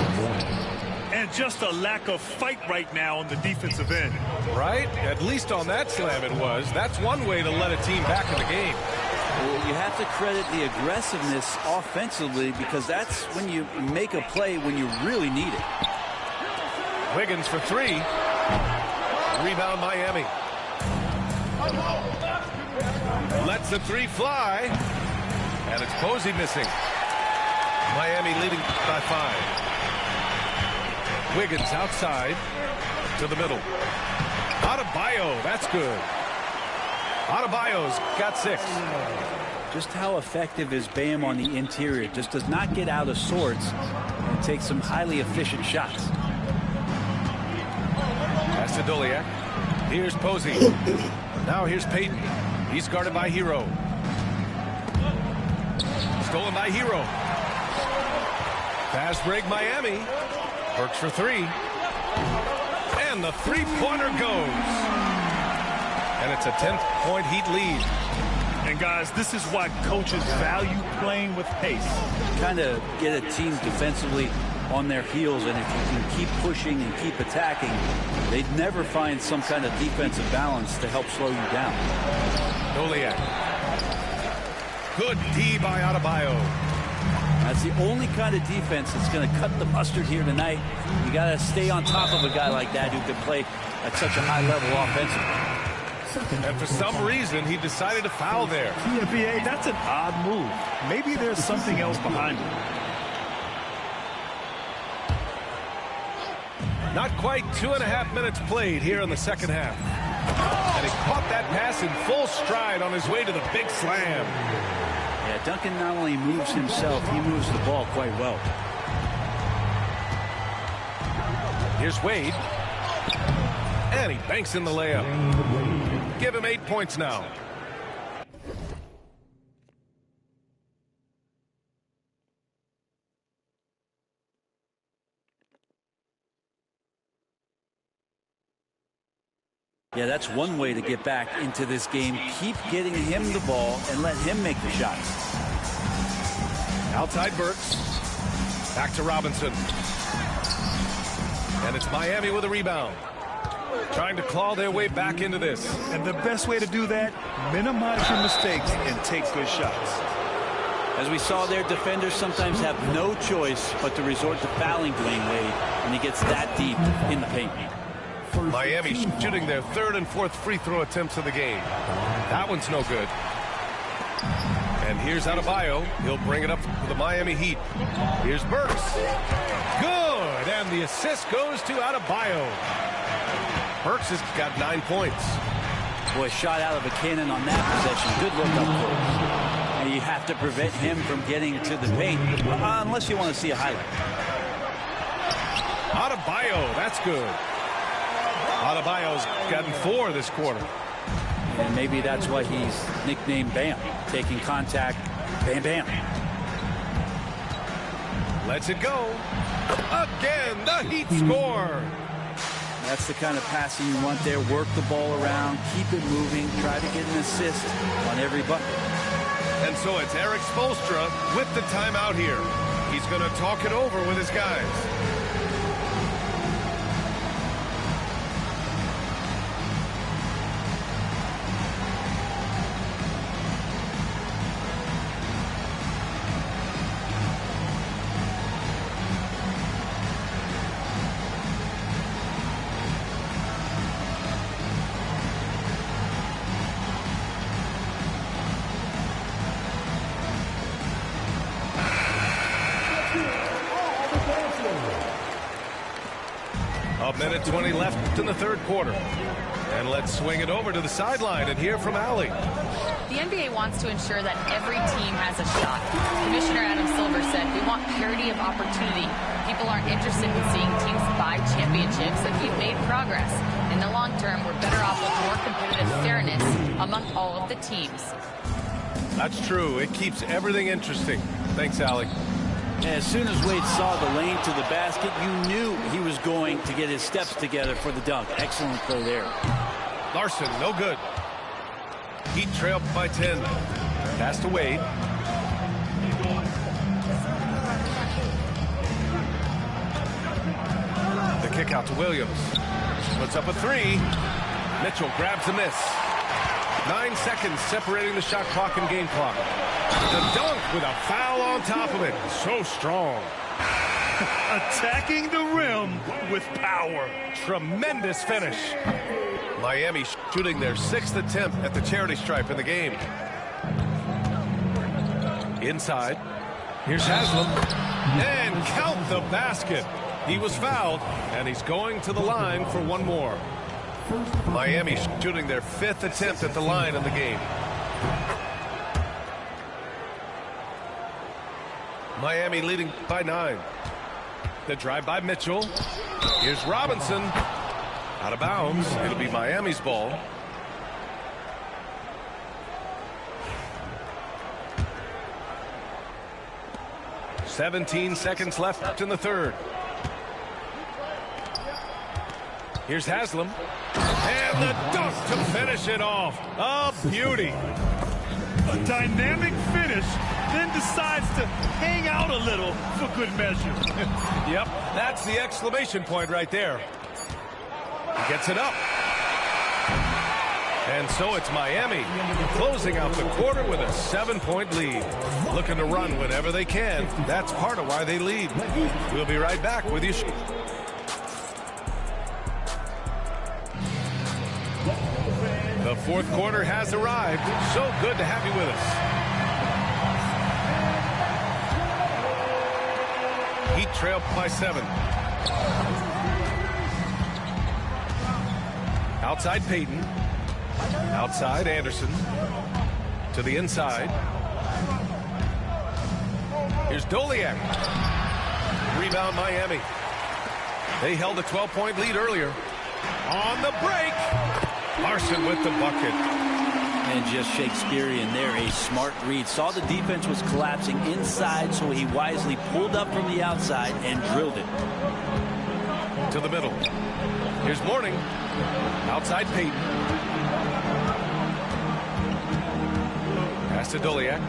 Speaker 2: And just a lack of fight right now on the defensive end.
Speaker 1: Right? At least on that slam it was. That's one way to let a team back in the game.
Speaker 3: Well, you have to credit the aggressiveness offensively because that's when you make a play when you really need it.
Speaker 1: Wiggins for 3. Rebound Miami. Lets the 3 fly. And it's Posey missing. Miami leading by 5. Wiggins outside to the middle. Adebayo, that's good. Adebayo's got 6.
Speaker 3: Just how effective is Bam on the interior? Just does not get out of sorts and take some highly efficient shots.
Speaker 1: Pass to Doliak. Here's Posey. Now here's Payton. He's guarded by Hero. Stolen by Hero. Fast break Miami. Burks for 3. And the 3-pointer goes. And it's a 10-point Heat lead.
Speaker 2: And guys, this is why coaches value playing with pace.
Speaker 3: Kind of get a team defensively on their heels, and if you can keep pushing and keep attacking, they'd never find some kind of defensive balance to help slow you down.
Speaker 1: Doliak. Good D by Adebayo.
Speaker 3: That's the only kind of defense that's going to cut the mustard here tonight. You got to stay on top of a guy like that who can play at such a high level offensively.
Speaker 1: And for some reason, he decided to foul there.
Speaker 2: Yeah, B.A., that's an odd move. Maybe there's something else behind it.
Speaker 1: Not quite 2.5 minutes played here in the second half. And he caught that pass in full stride on his way to the big slam.
Speaker 3: Yeah, Duncan not only moves himself, he moves the ball quite well.
Speaker 1: Here's Wade. And he banks in the layup. Give him 8 points now.
Speaker 3: Yeah, that's one way to get back into this game. Keep getting him the ball and let him make the shots.
Speaker 1: Outside Burks. Back to Robinson. And it's Miami with a rebound. Trying to claw their way back into this.
Speaker 2: And the best way to do that, minimize your mistakes and take good shots.
Speaker 3: As we saw there, defenders sometimes have no choice but to resort to fouling Dwayne Wade when he gets that deep in the paint.
Speaker 1: Miami shooting their 3rd and 4th free throw attempts of the game. That one's no good. And here's Adebayo. He'll bring it up for the Miami Heat. Here's Burks. Good. And the assist goes to Adebayo. Burks has got 9 points.
Speaker 3: Boy, shot out of a cannon on that possession. Good look up close. And you have to prevent him from getting to the paint, unless you want to see a highlight.
Speaker 1: Adebayo, that's good. Adebayo's gotten 4 this quarter.
Speaker 3: And maybe that's why he's nicknamed Bam. Taking contact, bam, bam.
Speaker 1: Lets it go. Again, the Heat score.
Speaker 3: That's the kind of passing you want there. Work the ball around, keep it moving, try to get an assist on every bucket.
Speaker 1: And so it's Erik Spoelstra with the timeout here. He's going to talk it over with his guys. A minute 20 left in the third quarter. And let's swing it over to the sideline and hear from Allie.
Speaker 4: The NBA wants to ensure that every team has a shot. Commissioner Adam Silver said, we want parity of opportunity. People aren't interested in seeing teams buy championships, and we've made progress. In the long term, we're better off with more competitive fairness among all of the teams.
Speaker 1: That's true. It keeps everything interesting. Thanks, Allie.
Speaker 3: As soon as Wade saw the lane to the basket, you knew he was going to get his steps together for the dunk. Excellent play there.
Speaker 1: Larson, no good. Heat trailed by 10. Pass to Wade. The kick out to Williams. Puts up a three. Mitchell grabs the miss. 9 seconds separating the shot clock and game clock. The dunk with a foul on top of it. So strong.
Speaker 2: Attacking the rim with power.
Speaker 1: Tremendous finish. Miami shooting their 6th attempt at the charity stripe in the game. Inside. Here's Haslam. And count the basket. He was fouled, and he's going to the line for one more. Miami shooting their 5th attempt at the line in the game. Miami leading by 9. The drive by Mitchell. Here's Robinson. Out of bounds. It'll be Miami's ball. "17 seconds left in the third. Here's Haslam. And the dunk to finish it off. A beauty.
Speaker 2: A dynamic finish, then decides to hang out a little for good measure.
Speaker 1: Yep, that's the exclamation point right there. He gets it up. And so it's Miami closing out the quarter with a 7-point lead. Looking to run whenever they can. That's part of why they lead. We'll be right back with you. The fourth quarter has arrived. So good to have you with us. Heat trailed by 7. Outside Payton. Outside Anderson. To the inside. Here's Doliak. Rebound Miami. They held a 12-point lead earlier. On the break. Larson with the bucket.
Speaker 3: And just Shakespearean there, a smart read. Saw the defense was collapsing inside, so he wisely pulled up from the outside and drilled it.
Speaker 1: To the middle. Here's Mourning. Outside Payton. Pass to Doliak.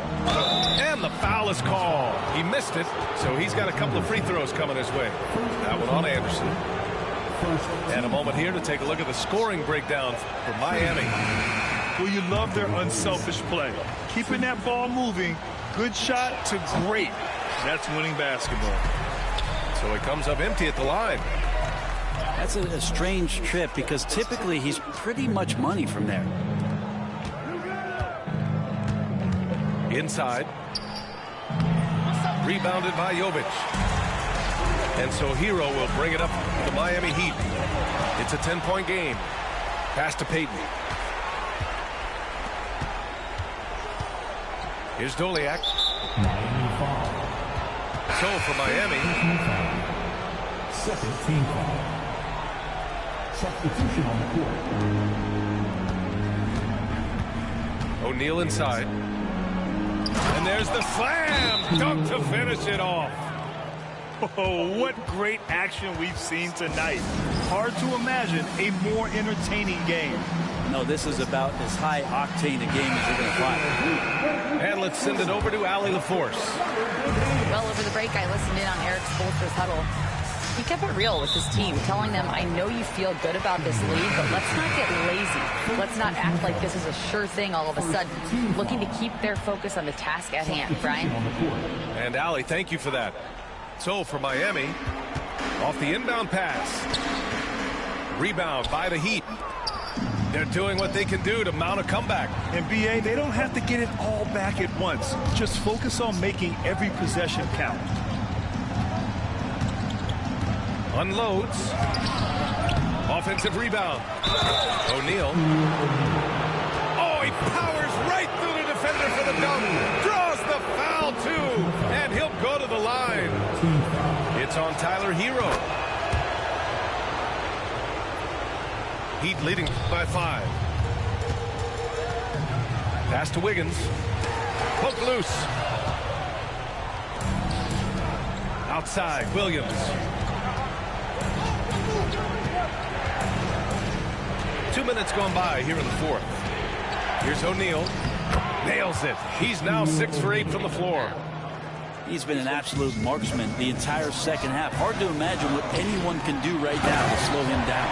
Speaker 1: And the foul is called. He missed it, so he's got a couple of free throws coming his way. That one on Anderson. And a moment here to take a look at the scoring breakdown for Miami.
Speaker 2: Well, you love their unselfish play. Keeping that ball moving, good shot to great. That's winning basketball.
Speaker 1: So it comes up empty at the line.
Speaker 3: That's a strange trip because typically he's pretty much money from there.
Speaker 1: Inside. Rebounded by Jovic. And so Hero will bring it up to the Miami Heat. It's a 10-point game. Pass to Payton. Here's Doliak. So for Miami.
Speaker 7: Second team foul. Substitution on the court.
Speaker 1: O'Neal inside. And there's the slam dunk to finish it off.
Speaker 2: Oh, what great action we've seen tonight. Hard to imagine a more entertaining game.
Speaker 3: No, this is about as high-octane a game as you're going to find.
Speaker 1: And let's send it over to Allie LaForce.
Speaker 4: Well, over the break, I listened in on Eric Spoelstra's huddle. He kept it real with his team, telling them, I know you feel good about this league, but let's not get lazy. Let's not act like this is a sure thing all of a sudden. Looking to keep their focus on the task at hand. Brian?
Speaker 1: And Allie, thank you for that. So for Miami, off the inbound pass. Rebound by the Heat. They're doing what they can do to mount a comeback.
Speaker 2: And BA, they don't have to get it all back at once. Just focus on making every possession count.
Speaker 1: Unloads. Offensive rebound. O'Neal. Oh, he powers right through the defender for the dunk. Draws the foul, too. And he'll go to the line. It's on Tyler Hero. Heat leading by 5. Pass to Wiggins. Poke loose. Outside, Williams. Two minutes gone by here in the fourth. Here's O'Neal. Nails it. He's now 6 for 8 from the floor.
Speaker 3: He's been an absolute marksman the entire second half. Hard to imagine what anyone can do right now to slow him down.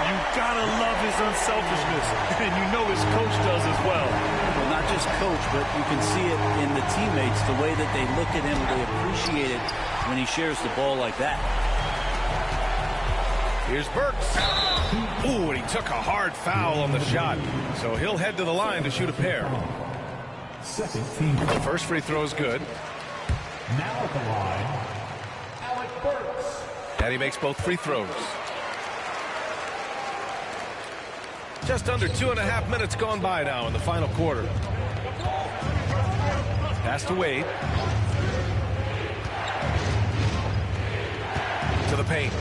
Speaker 2: You gotta love his unselfishness, and you know his coach does as well.
Speaker 3: Well, not just coach, but you can see it in the teammates, the way that they look at him, they appreciate it when he shares the ball like that.
Speaker 1: Here's Burks. Ooh, and he took a hard foul on the shot. So he'll head to the line to shoot a pair.
Speaker 7: Second team.
Speaker 1: The first free throw is good.
Speaker 7: Now at the line, Alec Burks.
Speaker 1: And he makes both free throws. Just under 2.5 minutes gone by now in the final quarter. Pass to Wade. To the paint.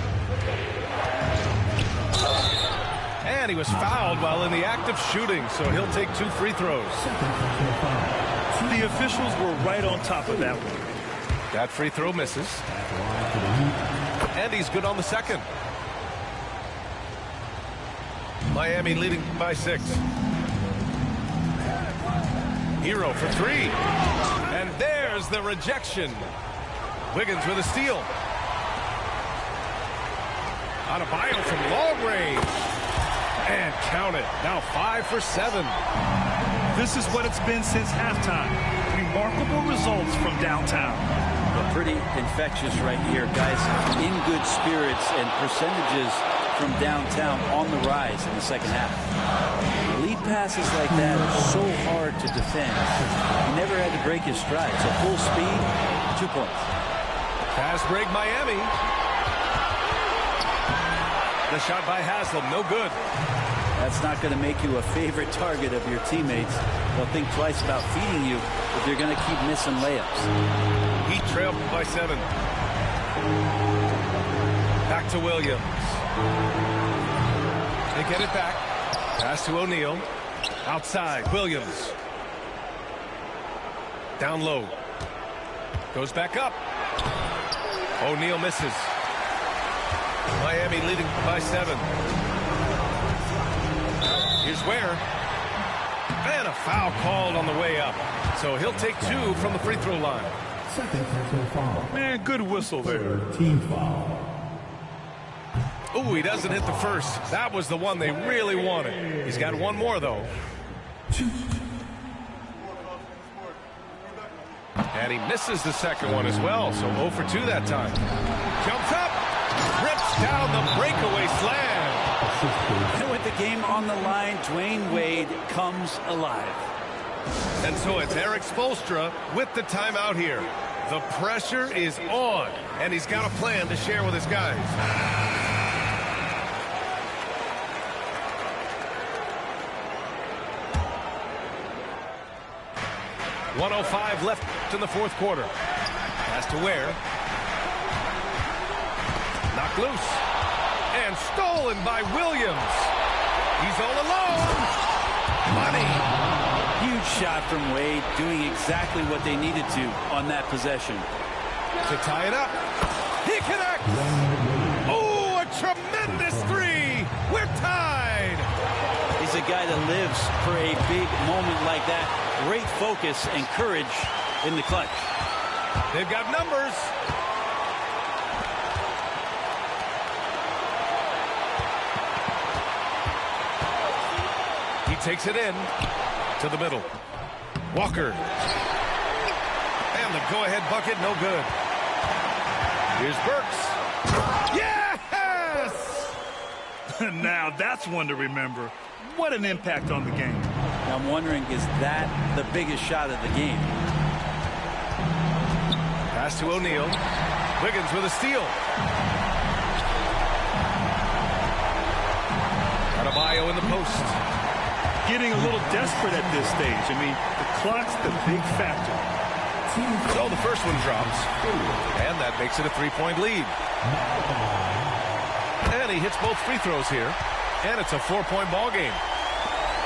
Speaker 1: And he was fouled while in the act of shooting, so he'll take 2 free throws.
Speaker 2: The officials were right on top of that one.
Speaker 1: That free throw misses. And he's good on the second. Miami leading by 6. Hero for 3. And there's the rejection. Wiggins with a steal. Adebayo from long range. And count it. Now 5 for 7.
Speaker 2: This is what it's been since halftime. Remarkable results from downtown.
Speaker 3: Pretty infectious right here, guys. In good spirits and percentages from downtown on the rise in the second half. Lead passes like that are so hard to defend. He never had to break his stride. So full speed, 2 points.
Speaker 1: Pass break Miami. The shot by Haslam, no good.
Speaker 3: That's not going to make you a favorite target of your teammates. They'll think twice about feeding you if they're going to keep missing layups.
Speaker 1: Heat trail by 7. Back to Williams. They get it back. Pass to O'Neal. Outside, Williams. Down low. Goes back up. O'Neal misses. Miami leading by 7. Here's Ware. And a foul called on the way up. So he'll take 2 from the free throw line.
Speaker 7: Second personal foul.
Speaker 2: Man, good whistle there.
Speaker 7: Team foul.
Speaker 1: Ooh, he doesn't hit the first. That was the one they really wanted. He's got one more, though. And he misses the second one as well, so 0 for 2 that time. Jumps up, rips down the breakaway slam.
Speaker 3: And with the game on the line, Dwayne Wade comes alive.
Speaker 1: And so it's Eric Spoelstra with the timeout here. The pressure is on, and he's got a plan to share with his guys. .105 left in the fourth quarter. Pass to Ware. Knocked loose. And stolen by Williams. He's all alone. Money.
Speaker 3: shot from Wade, doing exactly what they needed to on that possession.
Speaker 1: To tie it up. He connects. Oh, a tremendous three. We're tied.
Speaker 3: He's a guy that lives for a big moment like that. Great focus and courage in the clutch.
Speaker 1: They've got numbers. He takes it in to the middle. Walker. And the go-ahead bucket, no good. Here's Burks. Yes!
Speaker 2: Now that's one to remember. What an impact on the game.
Speaker 3: I'm wondering, is that the biggest shot of the game?
Speaker 1: Pass to O'Neal. Wiggins with a steal. Adebayo in the post.
Speaker 2: Getting a little desperate at this stage. I mean, the clock's the big factor.
Speaker 1: So the first one drops. And that makes it a 3-point lead. And he hits both free throws here. And it's a 4-point ball game.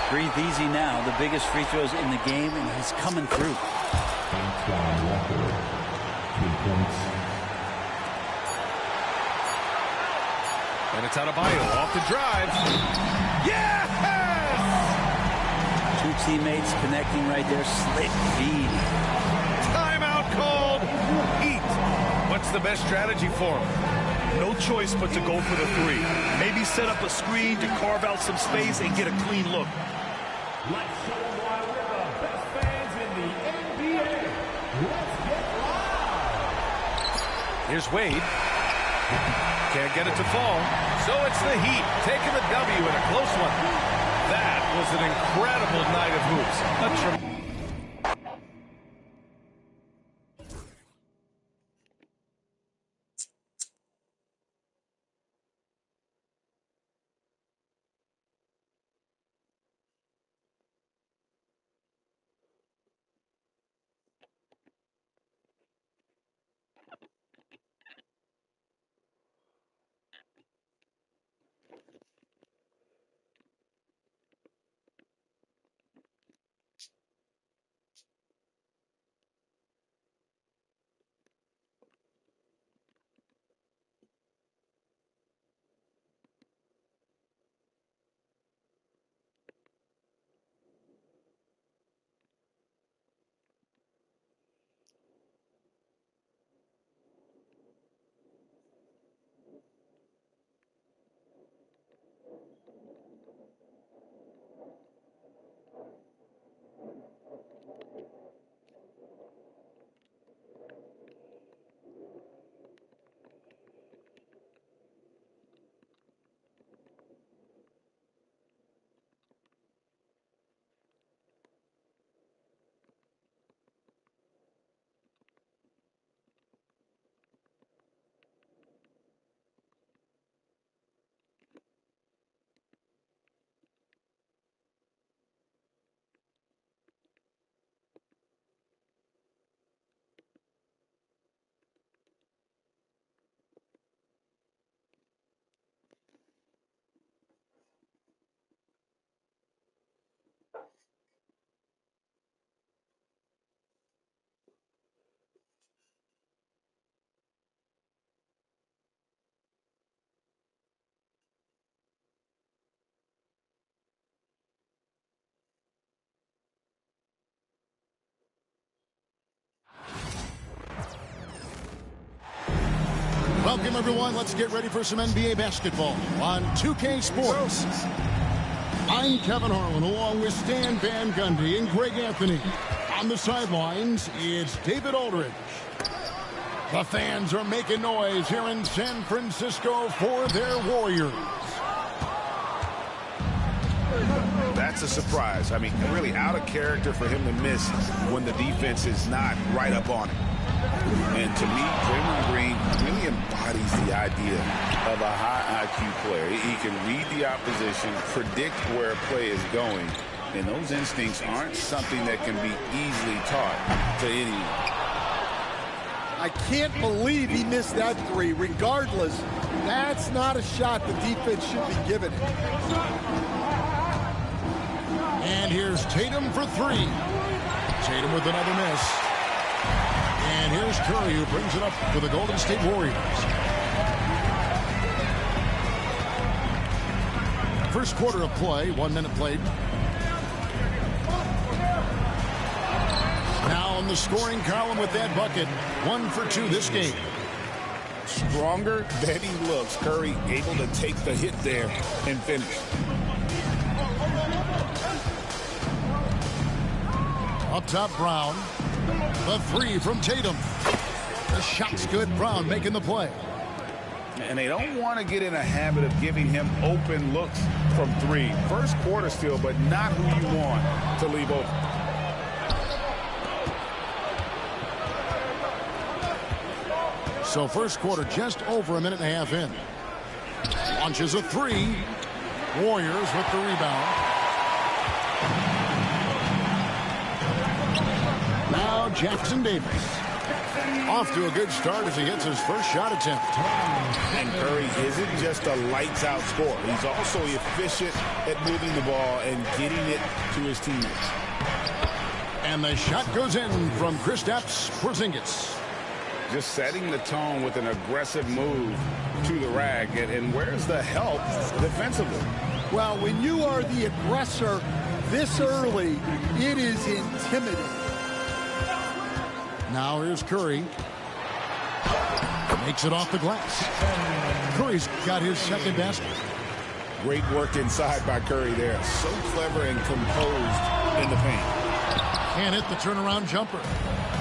Speaker 3: Breathe easy now. The biggest free throws in the game, and he's coming through.
Speaker 1: And it's Adebayo off the drive. Yes!
Speaker 3: Two teammates connecting right there. Slick feed.
Speaker 1: Timeout called. Eat. What's the best strategy for him?
Speaker 2: No choice but to go for the three. Maybe set up a screen to carve out some space and get a clean look.
Speaker 7: Let's show them why we're the best fans in the NBA. Let's get live.
Speaker 1: Here's Wade. Can't get it to fall. So it's the Heat taking the W in a close one. That was an incredible night of hoops.
Speaker 8: Welcome, everyone. Let's get ready for some NBA basketball on 2K Sports. I'm Kevin Harlan, along with Stan Van Gundy and Greg Anthony. On the sidelines, it's David Aldridge. The fans are making noise here in San Francisco for their Warriors.
Speaker 9: That's a surprise. I mean, really out of character for him to miss when the defense is not right up on it. And to me, Draymond Green really embodies the idea of a high IQ player. He can read the opposition, predict where a play is going, and those instincts aren't something that can be easily taught to anyone.
Speaker 10: I can't believe he missed that three. Regardless, that's not a shot the defense should be giving.
Speaker 8: And here's Tatum for three. Tatum with another miss. And here's Curry, who brings it up for the Golden State Warriors. First quarter of play, 1 minute played. Now on the scoring column with that bucket, 1 for 2 this game.
Speaker 9: Stronger than he looks. Curry able to take the hit there and finish.
Speaker 8: Up top, Brown. The three from Tatum. The shot's good. Brown making the play.
Speaker 9: And they don't want to get in a habit of giving him open looks from three. First quarter still, but not who you want to leave open.
Speaker 8: So first quarter just over a minute and a half in. Launches a three. Warriors with the rebound. Now Jackson Davis. Off to a good start as he hits his first shot attempt.
Speaker 9: And Curry isn't just a lights-out scorer. He's also efficient at moving the ball and getting it to his teammates.
Speaker 8: And the shot goes in from Kristaps Porzingis.
Speaker 9: Just setting the tone with an aggressive move to the rack. And where's the help defensively?
Speaker 10: Well, when you are the aggressor this early, it is intimidating.
Speaker 8: Now here's Curry. Makes it off the glass. Curry's got his second basket.
Speaker 9: Great work inside by Curry there. So clever and composed in the paint.
Speaker 8: Can't hit the turnaround jumper.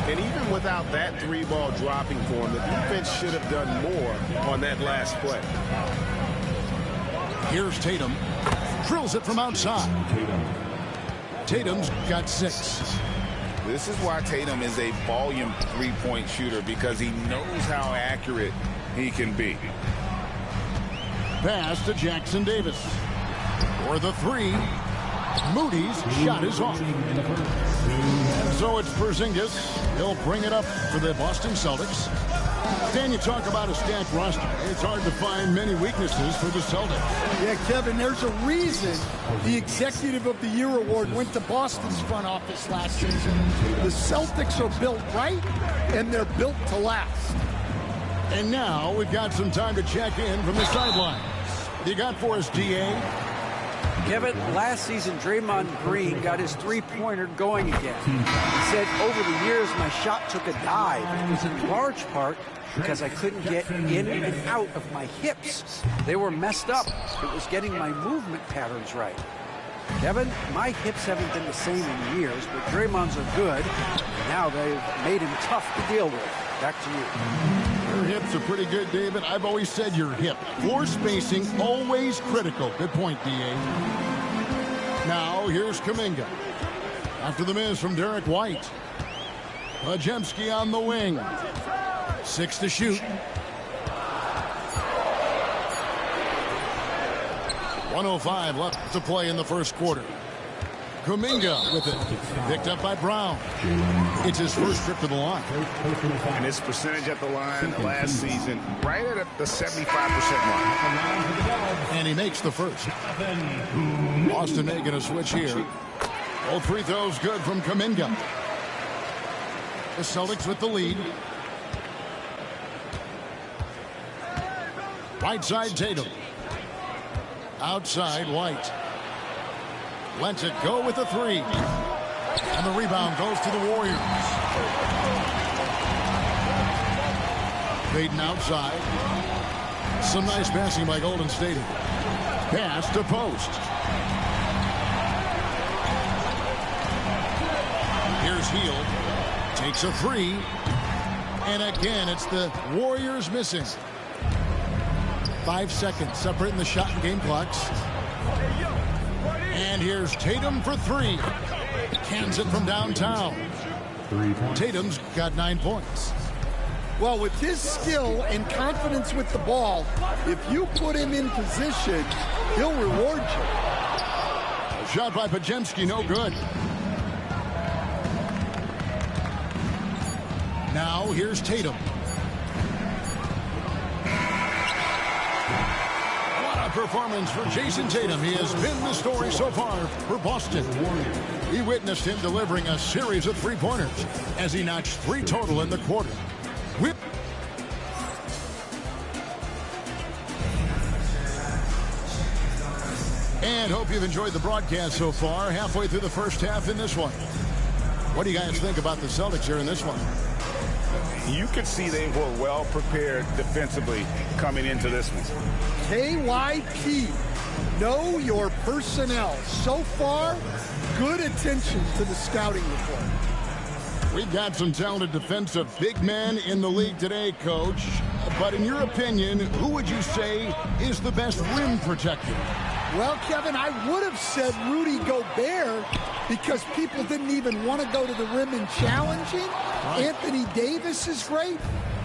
Speaker 11: And even without that three ball dropping for him, the defense should have done more on that last play.
Speaker 8: Here's Tatum. Drills it from outside. Tatum's got 6.
Speaker 9: This is why Tatum is a volume three-point shooter, because he knows how accurate he can be.
Speaker 8: Pass to Jackson Davis. For the three. Moody's shot is off. And so it's Porzingis. He'll bring it up for the Boston Celtics. Dan, you talk about a stacked roster. It's hard to find many weaknesses for the Celtics.
Speaker 10: Yeah, Kevin, there's a reason the Executive of the Year award went to Boston's front office last season. The Celtics are built right, and they're built to last.
Speaker 8: And now we've got some time to check in from the sidelines. You got for us, D.A.?
Speaker 12: Kevin, last season, Draymond Green got his three-pointer going again. He said, over the years, my shot took a dive. It was in large part because I couldn't get in and out of my hips. They were messed up. It was getting my movement patterns right. Kevin, my hips haven't been the same in years, but Draymond's are good. And now they've made him tough to deal with. Back to you.
Speaker 8: Your hips are pretty good, David. I've always said your hip. Floor spacing, always critical. Good point, D.A. Now, here's Kuminga. After the miss from Derek White. Podziemski on the wing. 6 to shoot. 1:05 left to play in the first quarter. Kuminga with it. Picked up by Brown. It's his first trip to the line.
Speaker 11: And his percentage at the line last season, right at the 75% mark.
Speaker 8: And he makes the first. Boston making a switch here. Both free throws good from Kuminga. The Celtics with the lead. Right side Tatum. Outside White. Lets it go with the three. And the rebound goes to the Warriors. Payton outside. Some nice passing by Golden State. Pass to post. Here's Hield. Takes a three. And again, it's the Warriors missing. 5 seconds separating the shot and game clocks. And here's Tatum for three. Cans it from downtown. Tatum's got 9 points.
Speaker 10: Well, with his skill and confidence with the ball, if you put him in position, he'll reward you.
Speaker 8: A shot by Podziemski, no good. Now here's Tatum. What a performance for Jason Tatum. He has been the story so far for Boston. We witnessed him delivering a series of three-pointers as he notched 3 total in the quarter. And hope you've enjoyed the broadcast so far. Halfway through the first half in this one. What do you guys think about the Celtics here in this one?
Speaker 9: You could see they were well prepared defensively coming into this one.
Speaker 10: KYP, know your personnel. So far, good attention to the scouting report.
Speaker 8: We've got some talented defensive big men in the league today, Coach. But in your opinion, who would you say is the best rim protector?
Speaker 10: Well, Kevin, I would have said Rudy Gobert because people didn't even want to go to the rim and challenge him. Right. Anthony Davis is great.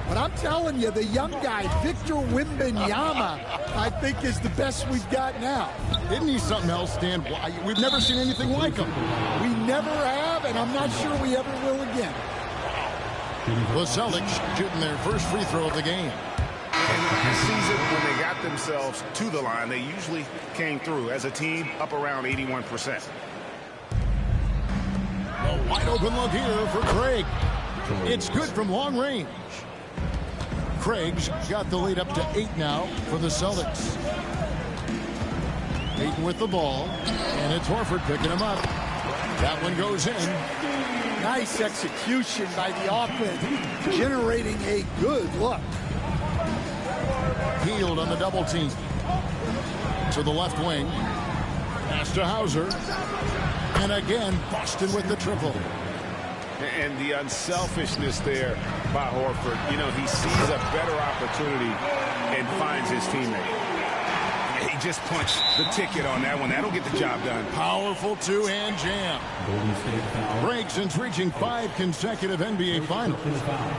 Speaker 10: But I'm telling you, the young guy, Victor Wembanyama, I think is the best we've got now.
Speaker 8: Isn't he something else, Stan? We've never seen anything like him.
Speaker 10: We never have, and I'm not sure we ever will again.
Speaker 8: The Celtics shooting their first free throw of the game.
Speaker 9: Last season, when they got themselves to the line, they usually came through as a team up around 81%.
Speaker 8: A wide open look here for Craig. It's good from long range. Craig's got the lead up to 8 now for the Celtics. Ayton with the ball, and it's Horford picking him up. That one goes in.
Speaker 10: Nice execution by the offense, generating a good look.
Speaker 8: Healed on the double team. To the left wing. Pass to Hauser. And again, Boston with the triple.
Speaker 9: And the unselfishness there by Horford. You know, he sees a better opportunity and finds his teammate. He just punched the ticket on that one. That'll get the job done.
Speaker 8: Powerful two-hand jam. Break since reaching 5 consecutive NBA Finals.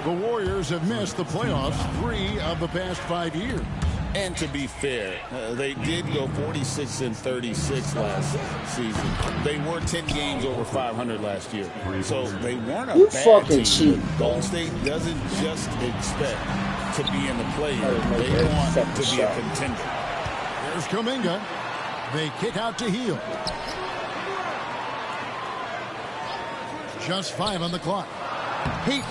Speaker 8: The Warriors have missed the playoffs 3 of the past 5 years.
Speaker 11: And to be fair, they did go 46-36 last season. They were 10 games over 500 last year. So they weren't a bad team.
Speaker 5: Cheat.
Speaker 11: Golden State doesn't just expect to be in the play. They want to be a contender.
Speaker 8: There's Kuminga. They kick out to Hield. Just 5 on the clock. Payton.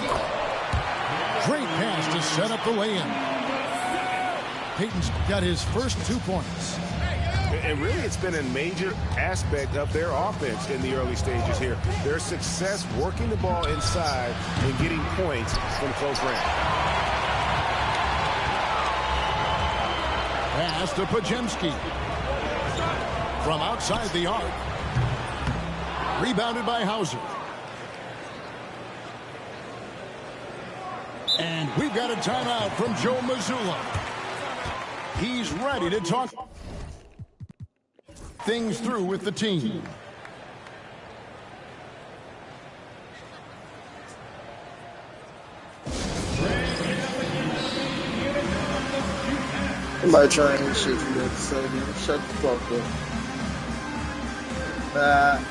Speaker 8: Great pass to set up the lay-in. Payton's got his first 2 points.
Speaker 9: And really, it's been a major aspect of their offense in the early stages here. Their success working the ball inside and getting points from close range.
Speaker 8: Pass to Podziemski. From outside the arc. Rebounded by Hauser. And we've got a timeout from Joe Mazzulla. He's ready to talk things through with the team.
Speaker 5: Somebody trying to shit for that segment. Shut the fuck up.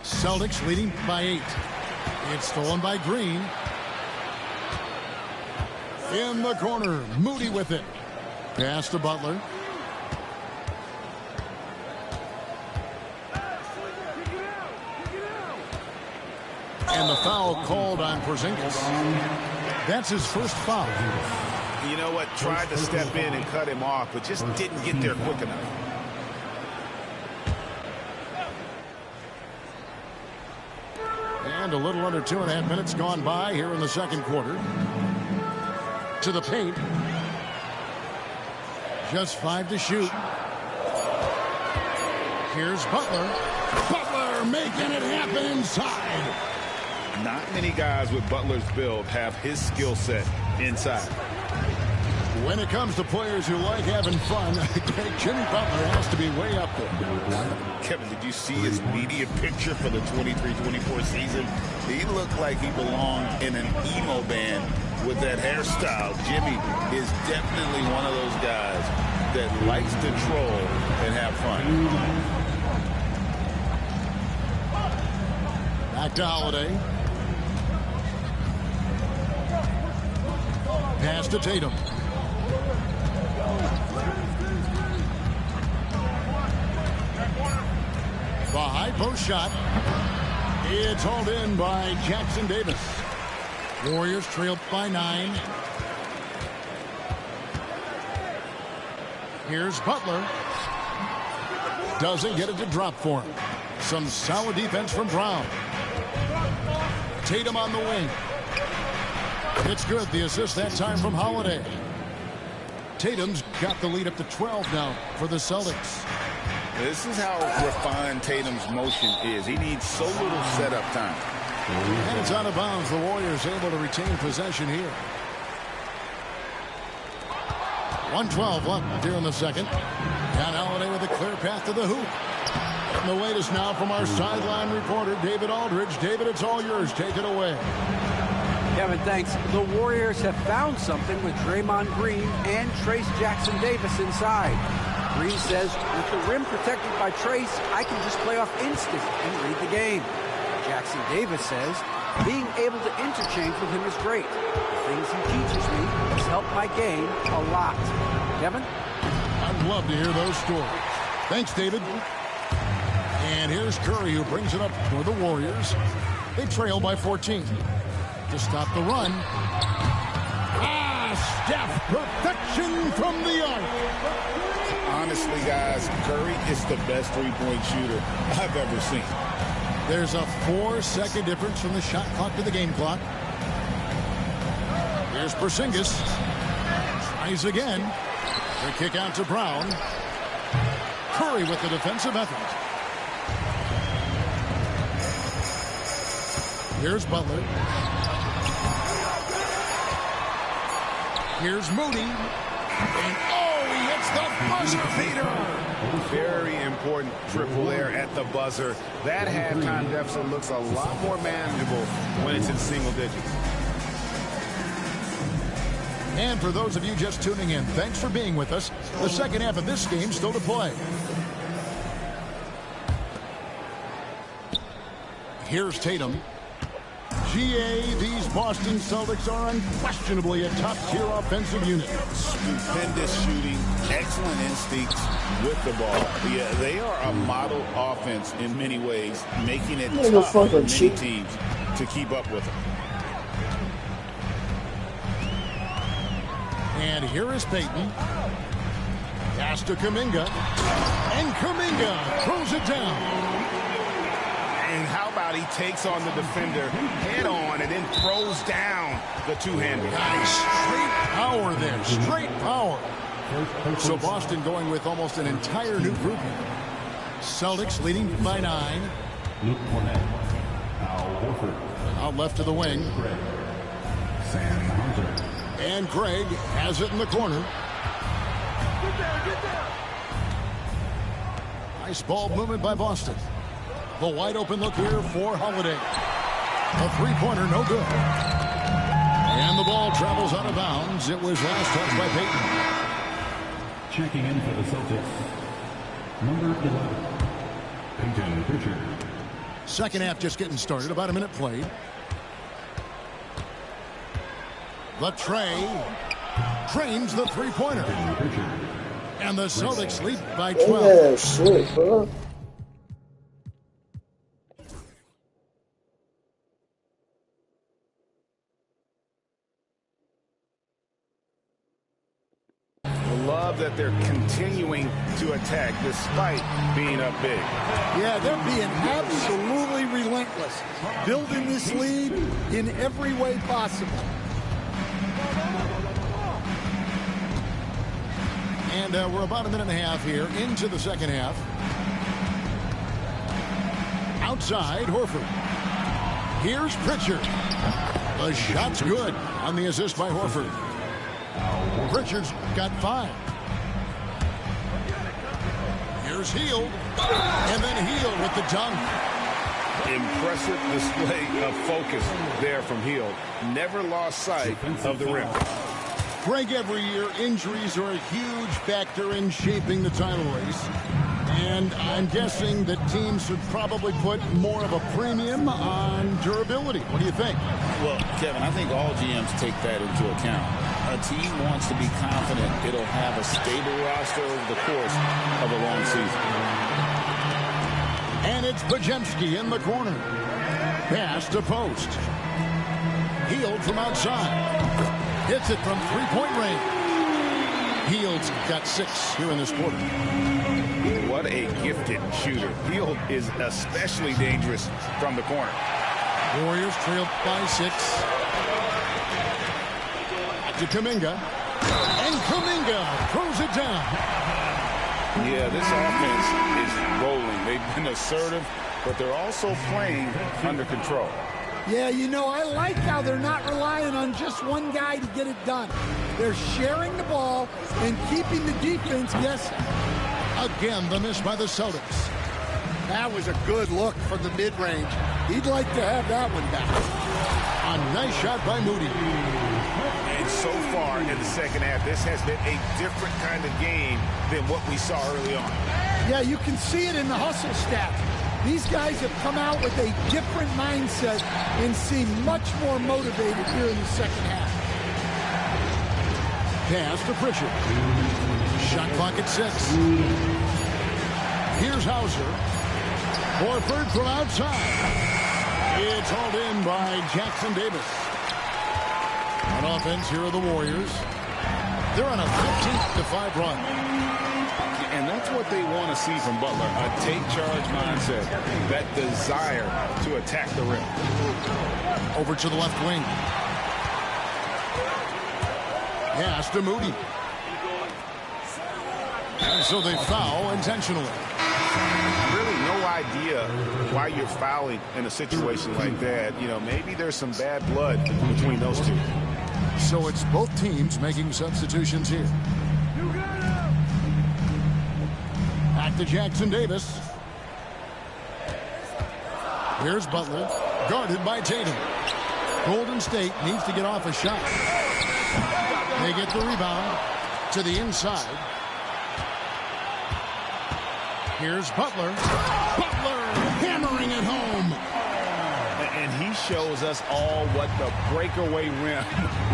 Speaker 8: Celtics leading by 8. It's stolen by Green. In the corner, Moody with it. Pass to Butler. And the foul called on Porzingis. That's his first foul.
Speaker 9: You know what? Tried to step in and cut him off, but just didn't get there quick enough.
Speaker 8: And a little under 2.5 minutes gone by here in the second quarter. To the paint. Just 5 to shoot. Here's Butler. Butler making it happen inside.
Speaker 9: Not many guys with Butler's build have his skill set inside.
Speaker 8: When it comes to players who like having fun, Jimmy Butler has to be way up there.
Speaker 11: Kevin, did you see his media picture for the 23-24 season? He looked like he belonged in an emo band with that hairstyle. Jimmy is definitely one of those guys that likes to troll and have fun.
Speaker 8: Back to Holiday. Pass to Tatum. The high post shot. It's hauled in by Jackson Davis. Warriors trailed by 9. Here's Butler. Doesn't get it to drop for him. Some solid defense from Brown. Tatum on the wing. It's good. The assist that time from Holiday. Tatum's got the lead up to 12 now for the Celtics.
Speaker 11: This is how refined Tatum's motion is. He needs so little setup time.
Speaker 8: And it's out of bounds. The Warriors able to retain possession here. 1:12 left here in the second. And Holiday with a clear path to the hoop. And the latest now from our sideline reporter, David Aldridge. David, it's all yours. Take it away.
Speaker 12: Kevin, thanks. The Warriors have found something with Draymond Green and Trace Jackson Davis inside. Green says, with the rim protected by Trace, I can just play off instinct and read the game. Jackson Davis says, being able to interchange with him is great. The things he teaches me has helped my game a lot. Kevin?
Speaker 8: I'd love to hear those stories. Thanks, David. And here's Curry, who brings it up for the Warriors. They trail by 14. To stop the run. Steph, perfection from the arc.
Speaker 11: Honestly, guys, Curry is the best three-point shooter I've ever seen.
Speaker 8: There's a 4-second difference from the shot clock to the game clock. Here's Porzingis. Tries again. The kick out to Brown. Curry with the defensive effort. Here's Butler. Here's Moody. And he hits the buzzer beater.
Speaker 9: Very important triple there at the buzzer. That halftime deficit looks a lot more manageable when it's in single digits.
Speaker 8: And for those of you just tuning in, thanks for being with us. The second half of this game still to play. Here's Tatum. GA, these Boston Celtics are unquestionably a top-tier offensive unit.
Speaker 11: Stupendous shooting, excellent instincts with the ball. Yeah, they are a model offense in many ways, making it tough for many teams to keep up with them.
Speaker 8: And here is Payton. Pass to Kuminga. And Kuminga throws it down.
Speaker 9: And how about he takes on the defender head on and then throws down the two-hander.
Speaker 8: Nice straight power there. Straight power. So Boston going with almost an entire new group here. Celtics leading by 9.
Speaker 7: Luke Cornett. Al Horford.
Speaker 8: Out left to the wing.
Speaker 7: Sam Hunter.
Speaker 8: And Greg has it in the corner. Nice ball movement by Boston. The wide open look here for Holiday. A three-pointer, no good. And the ball travels out of bounds. It was last touched by Payton.
Speaker 7: Checking in for the Celtics, number 11, Payton Pritchard.
Speaker 8: Second half just getting started. About a minute played. The tray trains the three-pointer. And the Celtics lead by 12.
Speaker 5: Yeah, shit, bro.
Speaker 9: Love that they're continuing to attack despite being up big.
Speaker 10: Yeah, they're being absolutely relentless, building this lead in every way possible.
Speaker 8: And we're about a minute and a half here into the second half. Outside, Horford. Here's Pritchard. The shot's good on the assist by Horford. Pritchard's got 5. Here's Hield. And then Hield with the dunk.
Speaker 9: Impressive display of focus there from Hield. Never lost sight of the rim.
Speaker 8: Greg, every year, injuries are a huge factor in shaping the title race. And I'm guessing that teams should probably put more of a premium on durability. What do you think?
Speaker 11: Well, Kevin, I think all GMs take that into account. A team wants to be confident it'll have a stable roster over the course of a long season.
Speaker 8: And it's Podziemski in the corner. Pass to Post. Hield from outside. Hits it from three-point range. Hield's got 6 here in this quarter.
Speaker 9: What a gifted shooter. Hield is especially dangerous from the corner.
Speaker 8: Warriors trail by 6. To Kuminga. And Kuminga throws it down.
Speaker 9: Yeah, this offense is rolling. They've been assertive, but they're also playing under control.
Speaker 10: Yeah, you know, I like how they're not relying on just one guy to get it done. They're sharing the ball and keeping the defense guessing.
Speaker 8: Again, the miss by the Celtics.
Speaker 10: That was a good look from the mid-range. He'd like to have that one back.
Speaker 8: A nice shot by Moody.
Speaker 9: And so far in the second half, this has been a different kind of game than what we saw early on.
Speaker 10: Yeah, you can see it in the hustle stats. These guys have come out with a different mindset and seem much more motivated here in the second half.
Speaker 8: Pass to Pritchard. Shot clock at 6. Here's Hauser. Horford from outside. It's hauled in by Jackson Davis. On offense, here are the Warriors. They're on a 15-5 run.
Speaker 9: And that's what they want to see from Butler, a take-charge mindset, that desire to attack the rim.
Speaker 8: Over to the left wing. Pass to Moody. And so they foul intentionally.
Speaker 9: Really no idea why you're fouling in a situation like that. You know, maybe there's some bad blood between those two.
Speaker 8: So it's both teams making substitutions here. Back to Jackson Davis. Here's Butler, guarded by Tatum. Golden State needs to get off a shot. They get the rebound to the inside. Here's Butler. Butler hammering it home.
Speaker 9: And he shows us all what the breakaway rim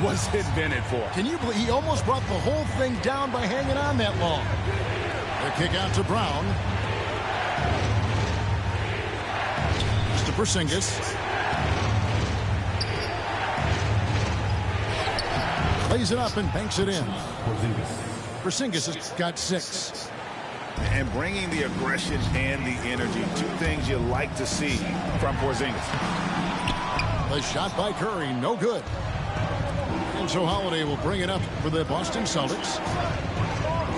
Speaker 9: was invented for.
Speaker 8: Can you believe he almost brought the whole thing down by hanging on that long? The kick out to Brown. It's to Porzingis. Lays it up and banks it in. Porzingis has got 6.
Speaker 9: And bringing the aggression and the energy, 2 things you like to see from Porzingis.
Speaker 8: The shot by Curry, no good. And so Holiday will bring it up for the Boston Celtics.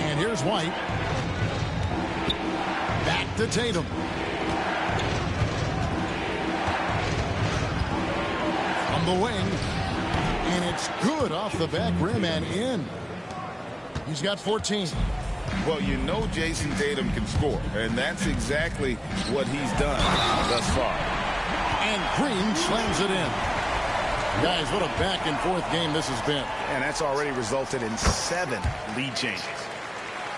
Speaker 8: And here's White. Back to Tatum. From the wing. And it's good off the back rim and in. He's got 14.
Speaker 9: Well, you know Jason Tatum can score, and that's exactly what he's done thus far.
Speaker 8: And Green slams it in. Guys, what a back-and-forth game this has been.
Speaker 9: And that's already resulted in 7 lead changes.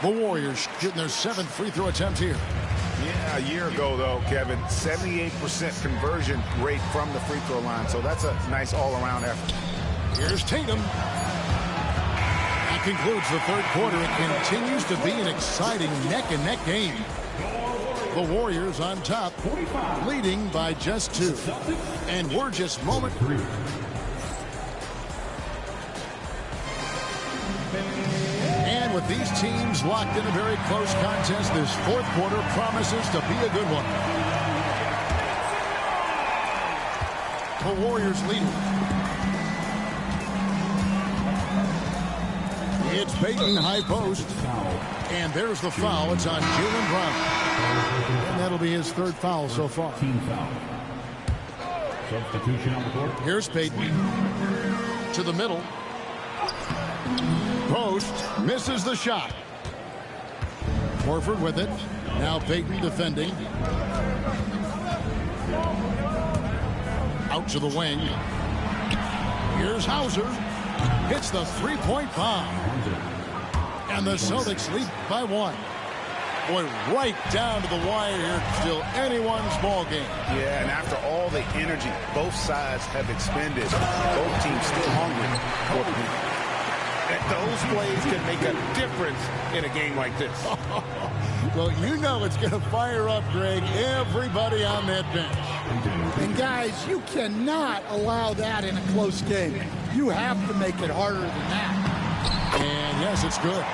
Speaker 8: The Warriors getting their 7th free throw attempt here.
Speaker 9: Yeah, a year ago, though, Kevin, 78% conversion rate from the free throw line. So that's a nice all-around effort.
Speaker 8: Here's Tatum. That concludes the third quarter. It continues to be an exciting neck-and-neck game. The Warriors on top, leading by just 2. And we're just moment. And with these teams locked in a very close contest, this fourth quarter promises to be a good one. The Warriors leading. It's Payton, high post. And there's the foul. It's on Jaylen Brown. And that'll be his 3rd foul so far.
Speaker 7: Team foul. Substitution on the court.
Speaker 8: Here's Payton. To the middle. Post. Misses the shot. Horford with it. Now Payton defending. Out to the wing. Here's Hauser. hits the three-point bomb. And the Celtics lead by 1. Boy, right down to the wire here. Still anyone's ball game.
Speaker 9: Yeah, and after all the energy both sides have expended, both teams still hungry for the lead.
Speaker 11: Those plays can make a difference in a game like this.
Speaker 8: Well, you know it's going to fire up, Greg, everybody on that bench.
Speaker 10: And, guys, you cannot allow that in a close game. You have to make it harder than that.
Speaker 8: And, yes, it's good.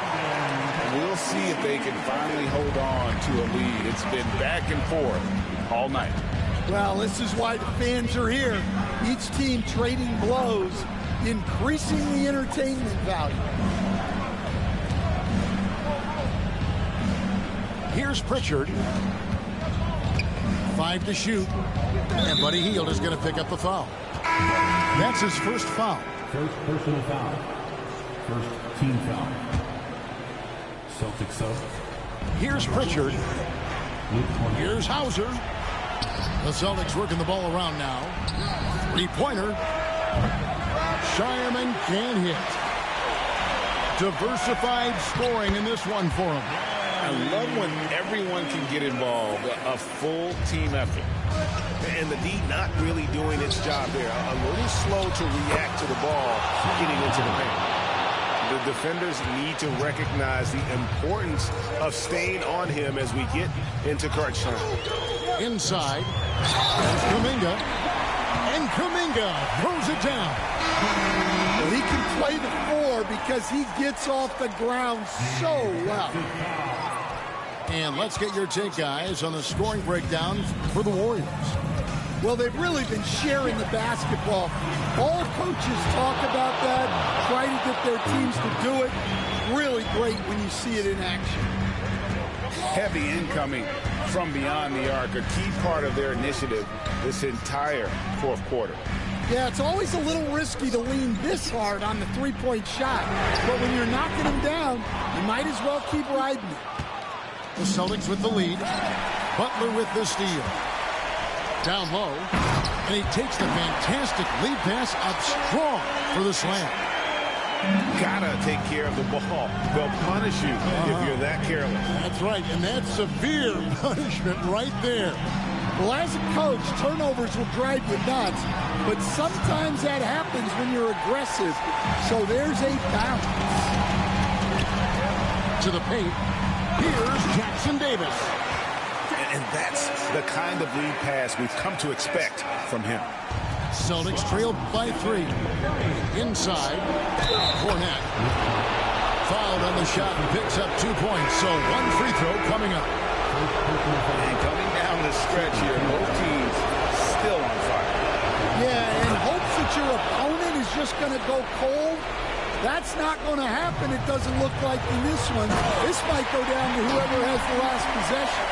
Speaker 9: We'll see if they can finally hold on to a lead. It's been back and forth all night.
Speaker 10: Well, this is why the fans are here. Each team trading blows, increasing the entertainment value.
Speaker 8: Here's Pritchard. 5 to shoot. And Buddy Hield is going to pick up the foul. That's his first foul.
Speaker 7: First personal foul. First team foul. Celtics up.
Speaker 8: Here's Pritchard. Here's Hauser. The Celtics working the ball around now. Three-pointer. Shireman can't hit. Diversified scoring in this one for him.
Speaker 11: I love when everyone can get involved, a full team effort.
Speaker 9: And the D not really doing its job there. A little slow to react to the ball getting into the paint. The defenders need to recognize the importance of staying on him as we get into crunch time.
Speaker 8: Inside. There's Kuminga. And Kuminga throws it down.
Speaker 10: Well, he can play the 4 because he gets off the ground so well.
Speaker 8: And let's get your take, guys, on the scoring breakdown for the Warriors.
Speaker 10: Well, they've really been sharing the basketball. All coaches talk about that, try to get their teams to do it. Really great when you see it in action.
Speaker 9: Heavy incoming from beyond the arc, a key part of their initiative this entire fourth quarter.
Speaker 10: Yeah, it's always a little risky to lean this hard on the three-point shot. But when you're knocking them down, you might as well keep riding it.
Speaker 8: The Celtics with the lead. Butler with the steal. Down low. And he takes the fantastic lead pass up strong for the slam.
Speaker 9: Gotta take care of the ball. They'll punish you if you're that careless.
Speaker 8: That's right, and that's severe punishment right there.
Speaker 10: Well, as a coach, turnovers will drive you nuts, but sometimes that happens when you're aggressive. So there's a balance.
Speaker 8: To the paint. Here's Jackson Davis.
Speaker 9: And that's the kind of lead pass we've come to expect from him.
Speaker 8: Celtics trailed by 3. Inside. Fournette. Fouled on the shot and picks up 2 points. So 1 free throw coming up.
Speaker 9: And coming down the stretch here, both teams still on fire.
Speaker 10: Yeah, in hopes that your opponent is just going to go cold. That's not going to happen, it doesn't look like in this one. This might go down to whoever has the last possession.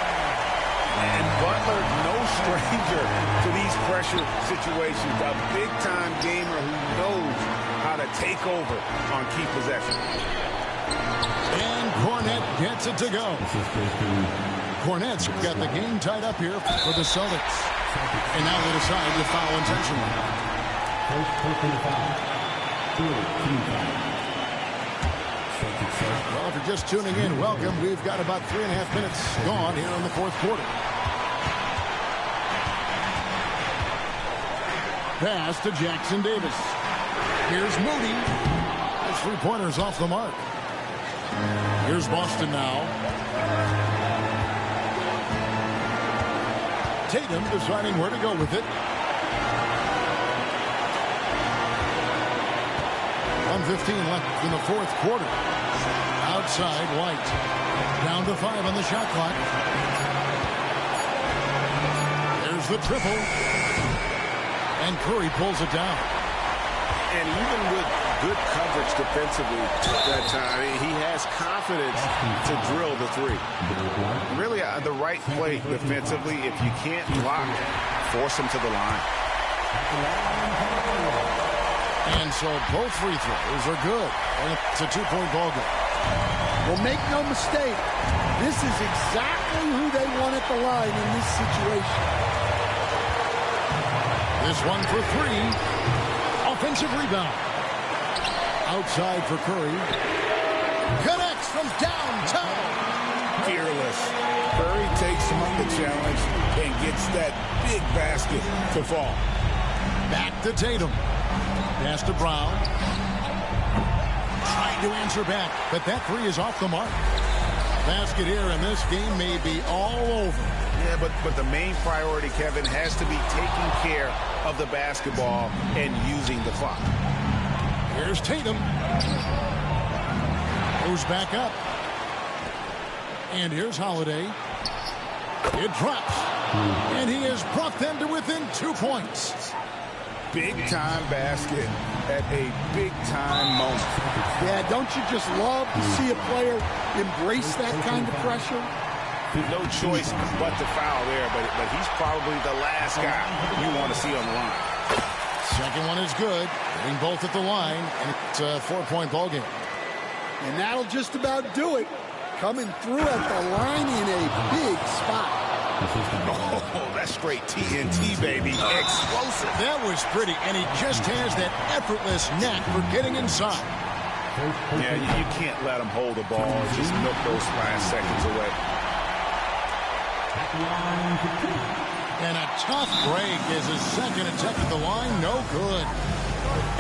Speaker 9: And Butler, no stranger to these pressure situations. A big-time gamer who knows how to take over on key possessions.
Speaker 8: And Fournette gets it to go. Fournette's got the game tied up here for the Celtics. And now they decide to foul intentionally.
Speaker 7: First personal foul.
Speaker 8: Well, if you're just tuning in, welcome. We've got about 3.5 minutes gone here in the fourth quarter. Pass to Jackson Davis. Here's Moody. His three-pointer's off the mark. Here's Boston now. Tatum deciding where to go with it. 1:15 left in the fourth quarter. Outside, White. Down to 5 on the shot clock. There's the triple. And Curry pulls it down.
Speaker 9: And even with good coverage defensively that time, he has confidence to drill the 3. Really the right play defensively. If you can't block, force him to the line.
Speaker 8: And so both free throws are good. And it's a 2-point ball game.
Speaker 10: Well, make no mistake, this is exactly who they want at the line in this situation.
Speaker 8: This one for 3. Offensive rebound. Outside for Curry. Connects from downtown.
Speaker 11: Fearless. Curry takes on the challenge and gets that big basket to fall.
Speaker 8: Back to Tatum. Pass to Brown. Trying to answer back, but that three is off the mark. Basket here, and this game may be all over.
Speaker 9: Yeah, but the main priority, Kevin, has to be taking care of the basketball and using the clock.
Speaker 8: Here's Tatum. Goes back up. And here's Holiday. It drops. And he has brought them to within 2 points.
Speaker 9: Big-time basket at a big-time moment.
Speaker 10: Yeah, don't you just love to see a player embrace that kind of pressure?
Speaker 9: No choice but to foul there, but he's probably the last guy you want to see on the line.
Speaker 8: Second one is good. Getting both at the line, and it's a 4-point ball game.
Speaker 10: And that'll just about do it. Coming through at the line in a big spot.
Speaker 9: Oh, that's straight TNT, baby. Explosive.
Speaker 8: That was pretty, and he just has that effortless knack for getting inside.
Speaker 9: Yeah, you can't let him hold the ball. Just milk those last seconds away.
Speaker 8: And a tough break as his second attempt at the line. No good.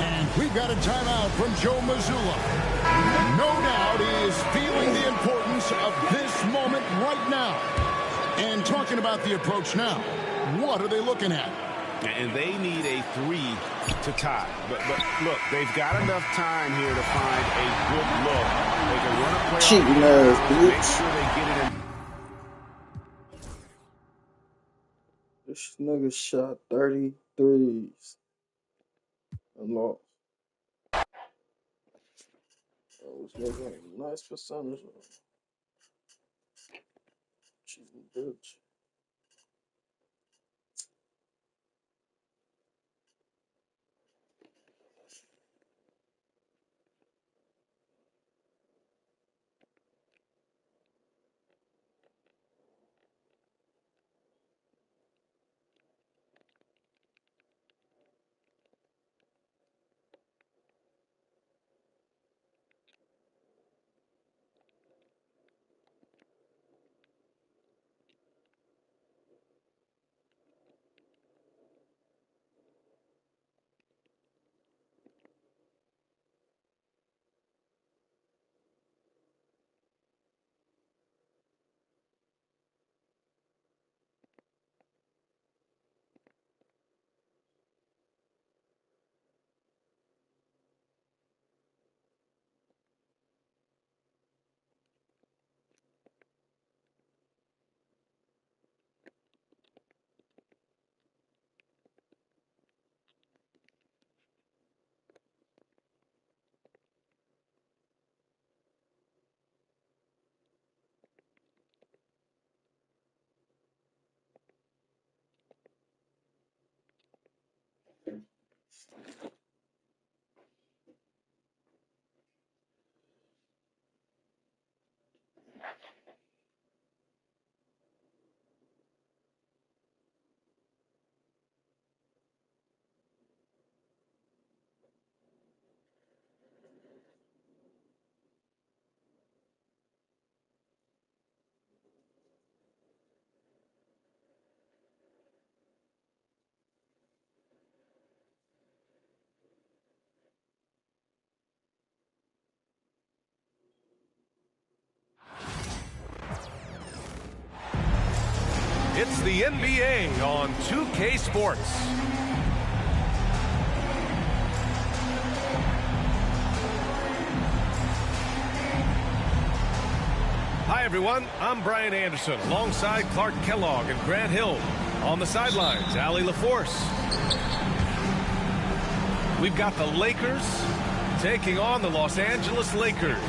Speaker 8: And we've got a timeout from Joe Mazzulla. No doubt he is feeling the importance of this moment right now. And talking about the approach now, what are they looking at?
Speaker 9: And they need a three to tie. But look, they've got enough time here to find a good look. They can run a play.
Speaker 5: Cheating ass, bitch.
Speaker 9: Make sure they get it in.
Speaker 5: This nigga shot 33s and lost. That was making a nice percentage. Cheating bitch.
Speaker 1: It's the NBA on 2K Sports. Hi, everyone. I'm Brian Anderson alongside Clark Kellogg and Grant Hill. On the sidelines, Allie LaForce. We've got the Lakers taking on the Los Angeles Lakers.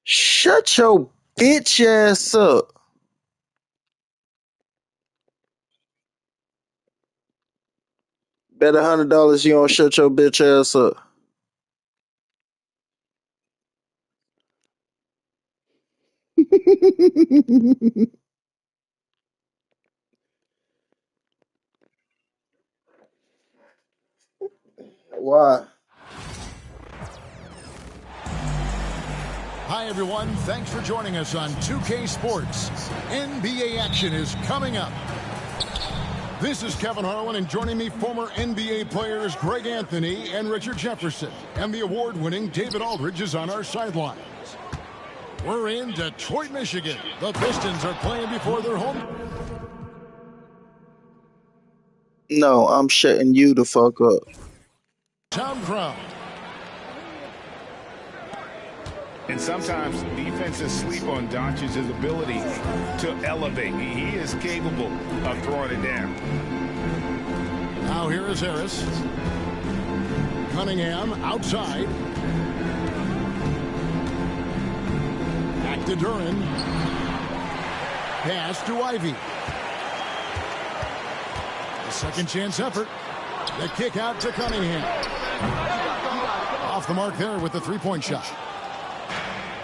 Speaker 5: Shut your bitch ass up. Bet $100 you don't shut your bitch ass up. Why?
Speaker 8: Hi, everyone. Thanks for joining us on 2K Sports. NBA action is coming up. This is Kevin Harlan, and joining me, former NBA players Greg Anthony and Richard Jefferson. And the award-winning David Aldridge is on our sidelines. We're in Detroit, Michigan. The Pistons are playing before their home.
Speaker 5: No, I'm shutting you the fuck up.
Speaker 8: Town crowd.
Speaker 9: And sometimes defenses sleep on Doncic's ability to elevate. He is capable of throwing it down.
Speaker 8: Now here is Harris. Cunningham outside. Back to Duran. Pass to Ivy. A second chance effort. The kick out to Cunningham. Off the mark there with the three-point shot.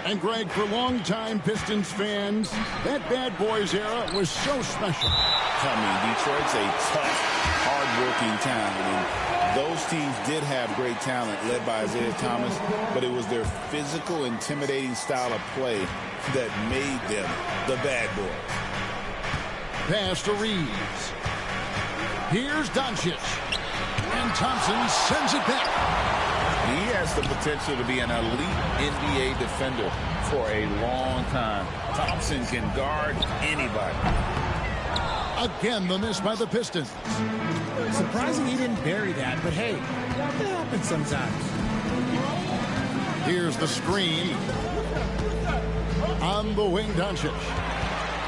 Speaker 8: And Greg, for longtime Pistons fans, that Bad Boys era was so special.
Speaker 11: I mean, Detroit's a tough, hard-working town. I mean, those teams did have great talent led by Isaiah Thomas, but it was their physical, intimidating style of play that made them the Bad Boys.
Speaker 8: Pass to Reeves. Here's Doncic. And Thompson sends it back.
Speaker 11: He has the potential to be an elite NBA defender for a long time. Thompson can guard anybody.
Speaker 8: Again, the miss by the Pistons.
Speaker 13: Surprising he didn't bury that, but hey, that happens sometimes.
Speaker 8: Here's the screen. On the wing, Doncic.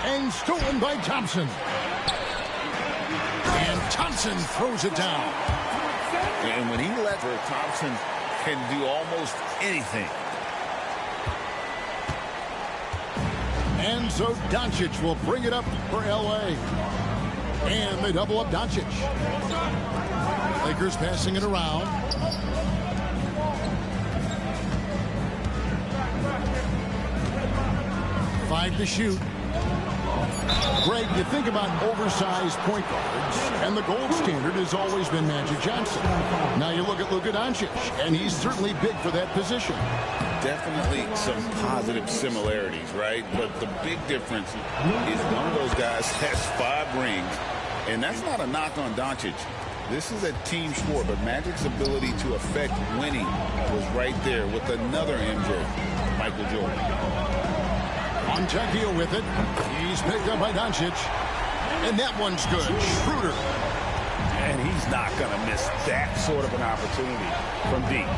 Speaker 8: And stolen by Thompson. And Thompson throws it down.
Speaker 11: And when he lets her, Thompson can do almost anything.
Speaker 8: And so Doncic will bring it up for L.A. And they double up Doncic. Lakers passing it around. Five to shoot. Greg, you think about oversized point guards, and the gold standard has always been Magic Johnson. Now you look at Luka Doncic, and he's certainly big for that position.
Speaker 11: Definitely some positive similarities, right? But the big difference is one of those guys has 5 rings, and that's not a knock on Doncic. This is a team sport, but Magic's ability to affect winning was right there with another MJ, Michael Jordan.
Speaker 8: Montague with it. He's picked up by Doncic. And that one's good. Schroeder.
Speaker 9: And he's not going to miss that sort of an opportunity from deep.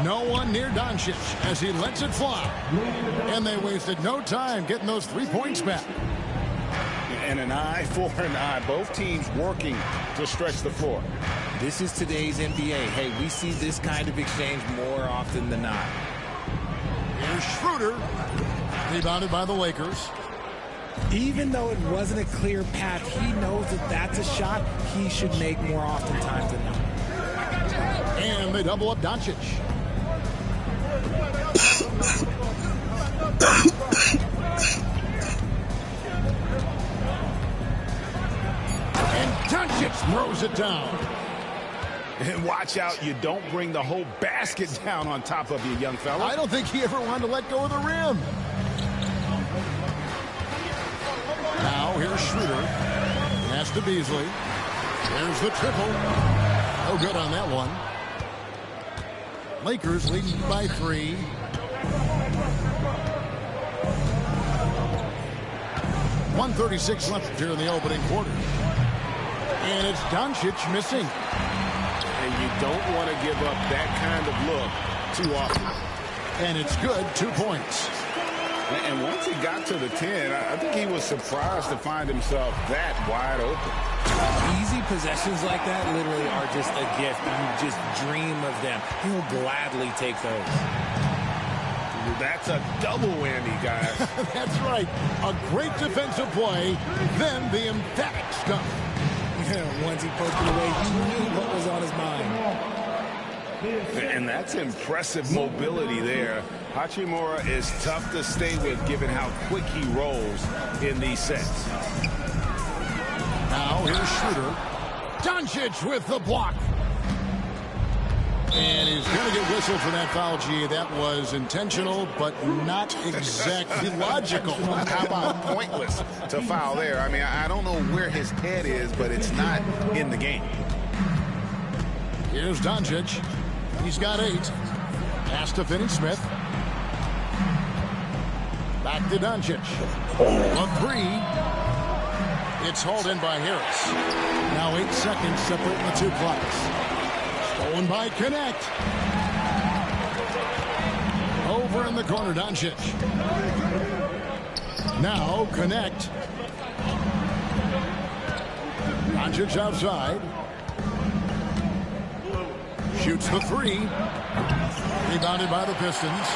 Speaker 8: No one near Doncic as he lets it fly. And they wasted no time getting those 3 points back.
Speaker 11: And an eye for an eye. Both teams working to stretch the floor.
Speaker 13: This is today's NBA. Hey, we see this kind of exchange more often than not.
Speaker 8: Here's Schroeder. Rebounded by the Lakers.
Speaker 13: Even though it wasn't a clear path, he knows that that's a shot he should make more oftentimes than not.
Speaker 8: And they double up Doncic. And Doncic throws it down.
Speaker 9: And watch out, you don't bring the whole basket down on top of you, young fella.
Speaker 8: I don't think he ever wanted to let go of the rim. Now, here's Schroeder. Pass to Beasley. There's the triple. No good on that one. Lakers leading by 3. .136 left here in the opening quarter. And it's Doncic missing.
Speaker 9: And you don't want to give up that kind of look too often.
Speaker 8: And it's good, 2 points.
Speaker 9: And once he got to the 10, I think he was surprised to find himself that wide open.
Speaker 13: Easy possessions like that literally are just a gift. You just dream of them. He'll gladly take those.
Speaker 9: That's a double whammy, guys.
Speaker 8: That's right. A great defensive play, then the emphatic stuff.
Speaker 13: Once he poked it away, he knew what was on his mind.
Speaker 9: And that's impressive mobility there. Hachimura is tough to stay with given how quick he rolls in these sets.
Speaker 8: Now here's Schroeder. Doncic with the block. And he's going to get whistled for that foul, G. That was intentional, but not exactly logical.
Speaker 9: How about pointless to foul there? I mean, I don't know where his head is, but it's not in the game.
Speaker 8: Here's Doncic. He's got 8. Pass to Finney-Smith. Back to Doncic. A 3. It's hauled in by Harris. Now 8 seconds separating the 2 clocks. Stolen by Connect. Over in the corner, Doncic. Now Connect. Doncic outside. Shoots the 3. Rebounded by the Pistons.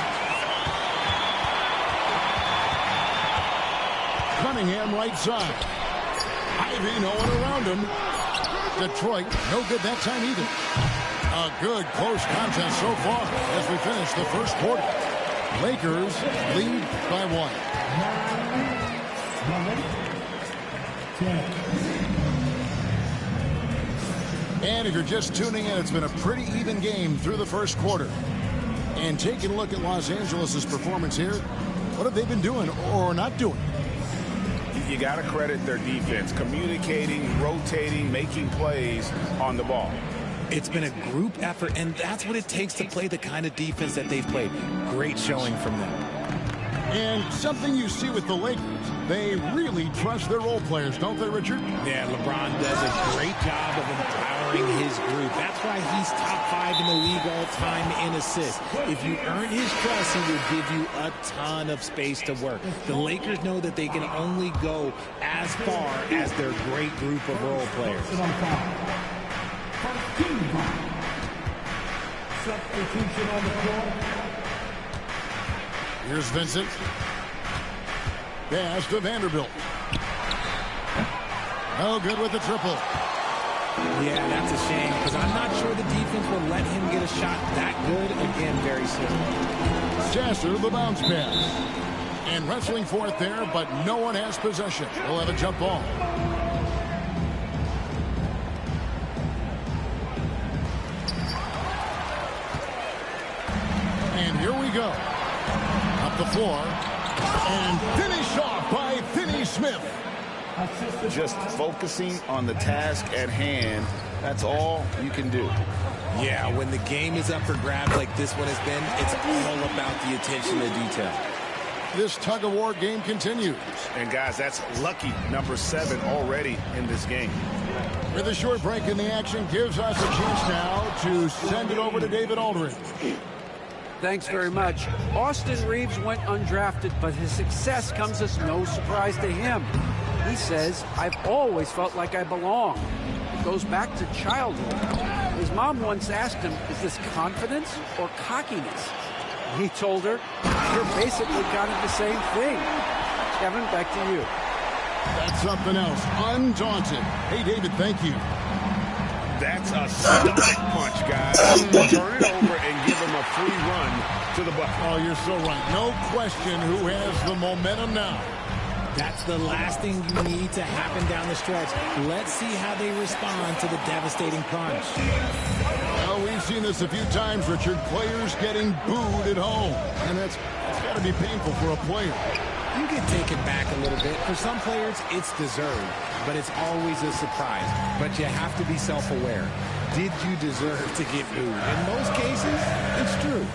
Speaker 8: Cunningham right side. Ivy, no one around him. Detroit, no good that time either. A good close contest so far as we finish the first quarter. Lakers lead by 1. And if you're just tuning in, it's been a pretty even game through the first quarter. And taking a look at Los Angeles' performance here, what have they been doing or not doing?
Speaker 9: You got to credit their defense, communicating, rotating, making plays on the ball.
Speaker 13: It's been a group effort, and that's what it takes to play the kind of defense that they've played. Great showing from them.
Speaker 8: And something you see with the Lakers, they really trust their role players, don't they, Richard?
Speaker 13: Yeah, LeBron does a great job of empowering his group. That's why he's top 5 in the league all time in assists. If you earn his trust, he will give you a ton of space to work. The Lakers know that they can only go as far as their great group of role players.
Speaker 7: Substitution on the floor.
Speaker 8: Here's Vincent. Pass to Vanderbilt. No good with the triple.
Speaker 13: Yeah, that's a shame because I'm not sure the defense will let him get a shot that good again very soon.
Speaker 8: Sasser, the bounce pass. And wrestling for it there, but no one has possession. We'll have a jump ball. And here we go. Up the floor. And finish off by Finney-Smith.
Speaker 9: Just focusing on the task at hand, that's all you can do.
Speaker 13: Yeah, when the game is up for grabs like this one has been, it's all about the attention to detail.
Speaker 8: This tug-of-war game continues.
Speaker 9: And, guys, that's lucky number 7 already in this game.
Speaker 8: With a short break in the action, gives us a chance now to send it over to David Aldridge.
Speaker 12: Thanks very much. Austin Reeves went undrafted, but his success comes as no surprise to him. He says, "I've always felt like I belong." It goes back to childhood. His mom once asked him, "Is this confidence or cockiness?" He told her, "You're basically kind of the same thing." Kevin, back to you.
Speaker 8: That's something else. Undaunted. Hey, David, thank you.
Speaker 9: That's a stomach punch, guys. Turn it over and give him a free run to the bucket.
Speaker 8: Oh, you're so right. No question who has the momentum now.
Speaker 13: That's the last thing you need to happen down the stretch. Let's see how they respond to the devastating crunch.
Speaker 8: Well, we've seen this a few times, Richard. Players getting booed at home. And that's got to be painful for a player.
Speaker 13: You can take it back a little bit. For some players, it's deserved, but it's always a surprise. But you have to be self-aware. Did you deserve to get booed? In most cases, it's true.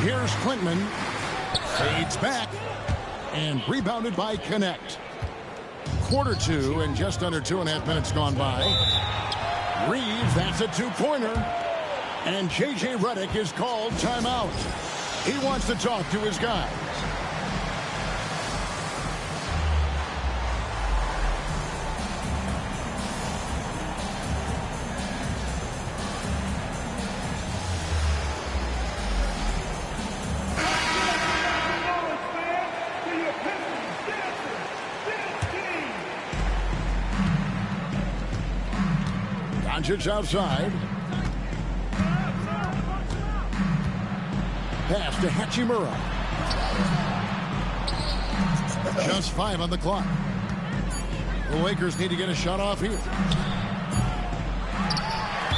Speaker 8: Here's Klintman. Fades back. And rebounded by Connect. Quarter two and just under 2.5 minutes gone by. Reeves, that's a two-pointer. And J.J. Redick is called timeout. He wants to talk to his guys. Doncic outside. Pass to Hachimura. Just 5 on the clock. The Lakers need to get a shot off here.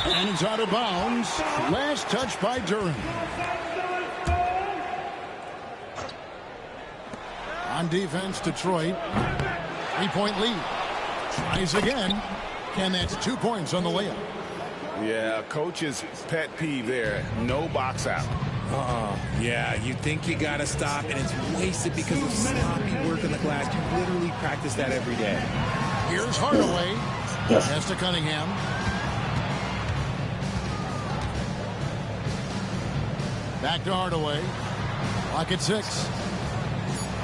Speaker 8: And it's out of bounds. Last touch by Duren. On defense, Detroit. 3-point lead. Tries again. And that's 2 points on the layup.
Speaker 9: Yeah, coach's pet peeve there. No box out.
Speaker 13: Yeah, you think you got to stop, and it's wasted because of sloppy work on the glass. You literally practice that every day.
Speaker 8: Here's Hardaway. Pass to Cunningham. Back to Hardaway. Clock at 6.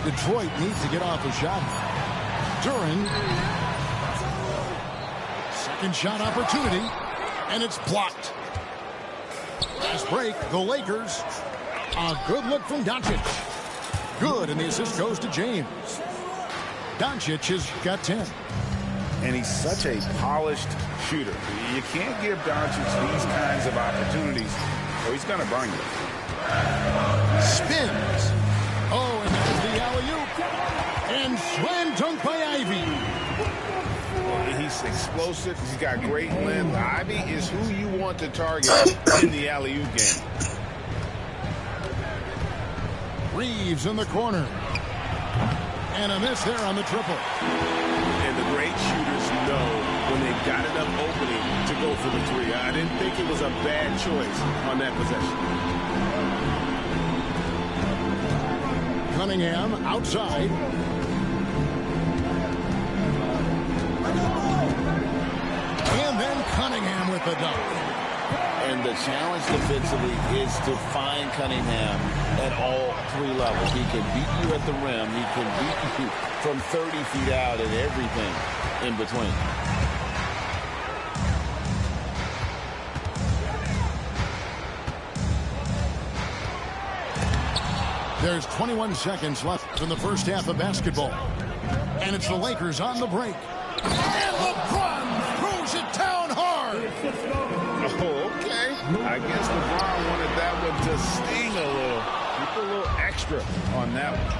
Speaker 8: Detroit needs to get off a shot. Duren. Second shot opportunity. And it's blocked. Last break, the Lakers. A good look from Doncic. Good, and the assist goes to James. Doncic has got 10.
Speaker 9: And he's such a polished shooter. You can't give Doncic these kinds of opportunities, or he's going to burn you.
Speaker 8: Spins. Oh, and there's the alley-oop. And slam dunk by Ivy.
Speaker 9: He's explosive. He's got great length. Ivy is who you want to target in the alley-oop game.
Speaker 8: Reeves in the corner. And a miss there on the triple.
Speaker 9: And the great shooters know when they've got enough opening to go for the three. I didn't think it was a bad choice on that possession.
Speaker 8: Cunningham outside. And then Cunningham with the dunk.
Speaker 11: And the challenge defensively is to find Cunningham at all 3 levels. He can beat you at the rim. He can beat you from 30 feet out and everything in between.
Speaker 8: There's 21 seconds left in the first half of basketball. And it's the Lakers on the break. And LeBron throws it down hard.
Speaker 9: Oh, okay. I guess LeBron wanted that one to sting a little. He put a little extra on that one.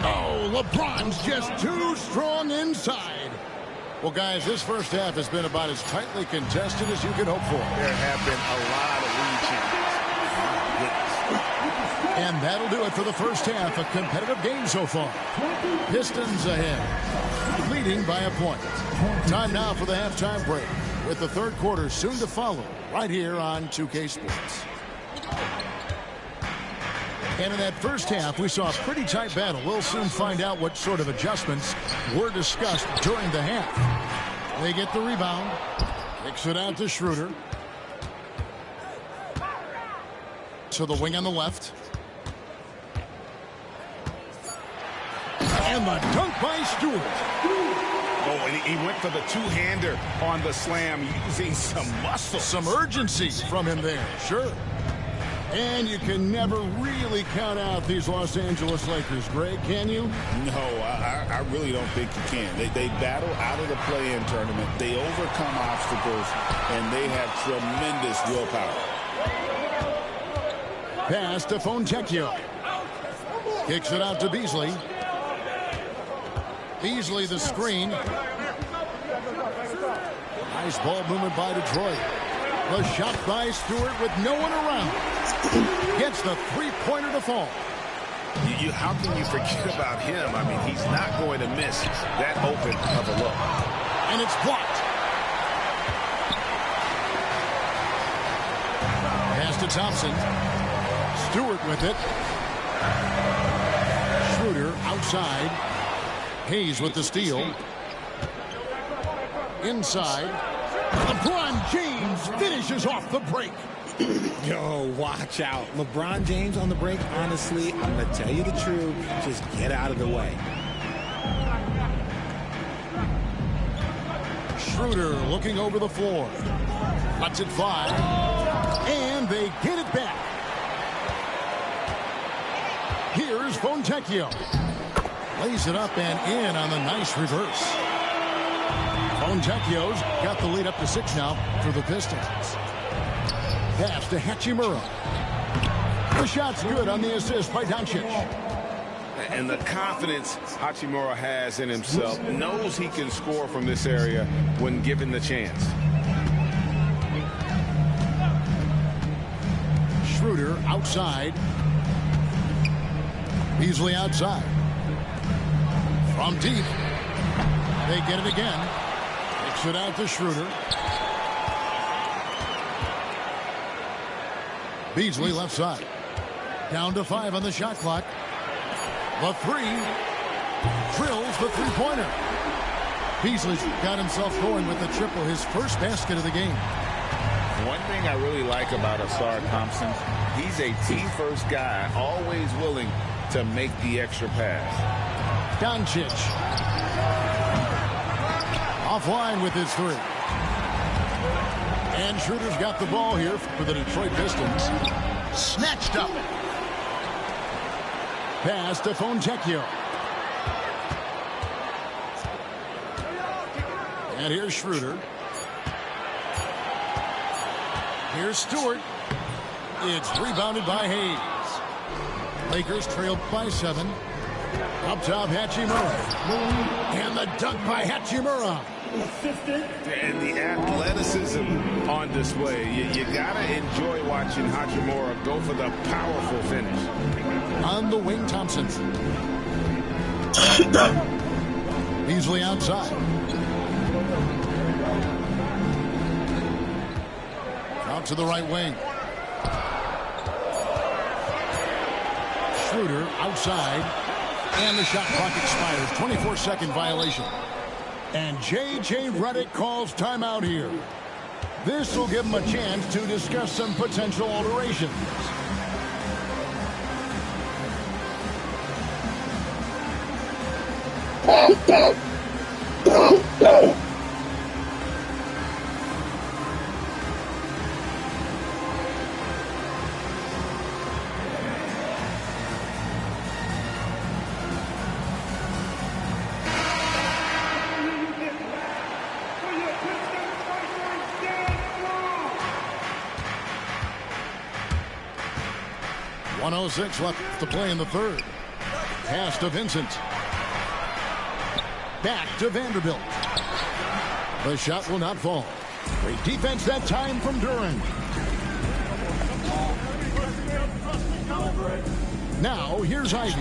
Speaker 8: Oh, LeBron's just too strong inside. Well, guys, this first half has been about as tightly contested as you could hope for.
Speaker 9: There have been a lot of lead changes.
Speaker 8: And that'll do it for the first half. A competitive game so far. Pistons ahead, leading by a point. Time now for the halftime break, with the third quarter soon to follow, right here on 2K Sports. And in that first half, we saw a pretty tight battle. We'll soon find out what sort of adjustments were discussed during the half. They get the rebound. Kicks it out to Schroeder. To the wing on the left. And the dunk by Stewart.
Speaker 9: Oh, and he went for the two-hander on the slam, using some muscle.
Speaker 8: Some urgency from him there, sure. And you can never really count out these Los Angeles Lakers, Greg, can you?
Speaker 11: No, I really don't think you can. They battle out of the play-in tournament. They overcome obstacles, and they have tremendous willpower.
Speaker 8: Pass to Fontecchio. Kicks it out to Beasley. Beasley the screen. Nice ball movement by Detroit. The shot by Stewart with no one around. Gets the three-pointer to fall.
Speaker 9: How can you forget about him? I mean, he's not going to miss that open of a look.
Speaker 8: And it's blocked. Pass to Thompson. Stewart with it. Schroeder outside. Hayes with the steal. Inside. LeBron James finishes off the break.
Speaker 13: Yo, watch out. LeBron James on the break, honestly, I'm going to tell you the truth. Just get out of the way.
Speaker 8: Schroeder looking over the floor. Lets it fly. And they get it back. Here's Fontecchio. Lays it up and in on the nice reverse. Fontecchio's got the lead up to 6 now for the Pistons. Pass to Hachimura. The shot's good on the assist by Doncic.
Speaker 9: And the confidence Hachimura has in himself, knows he can score from this area when given the chance.
Speaker 8: Schroeder outside. Beasley outside. From deep. They get it again. Kicks it out to Schroeder. Beasley left side. Down to 5 on the shot clock. The 3. Drills the three-pointer. Beasley's got himself going with the triple, his first basket of the game.
Speaker 11: One thing I really like about Ausar Thompson, he's a team-first guy, always willing to make the extra pass.
Speaker 8: Doncic. Offline with his 3. And Schroeder's got the ball here for the Detroit Pistons. Snatched up. Pass to Fontecchio. And here's Schroeder. Here's Stewart. It's rebounded by Hayes. Lakers trailed by 7. Up top, Hachimura. And the dunk by Hachimura.
Speaker 9: And the athleticism on display. You gotta enjoy watching Hachimura go for the powerful finish.
Speaker 8: On the wing, Thompson. Beasley outside. Out to the right wing. Schroeder outside. And the shot clock expires. 24-second violation. And J.J. Redick calls timeout here. This will give him a chance to discuss some potential alterations. .106 left to play in the third. Pass to Vincent. Back to Vanderbilt. The shot will not fall. Great defense that time from Duren. Now here's Ivy.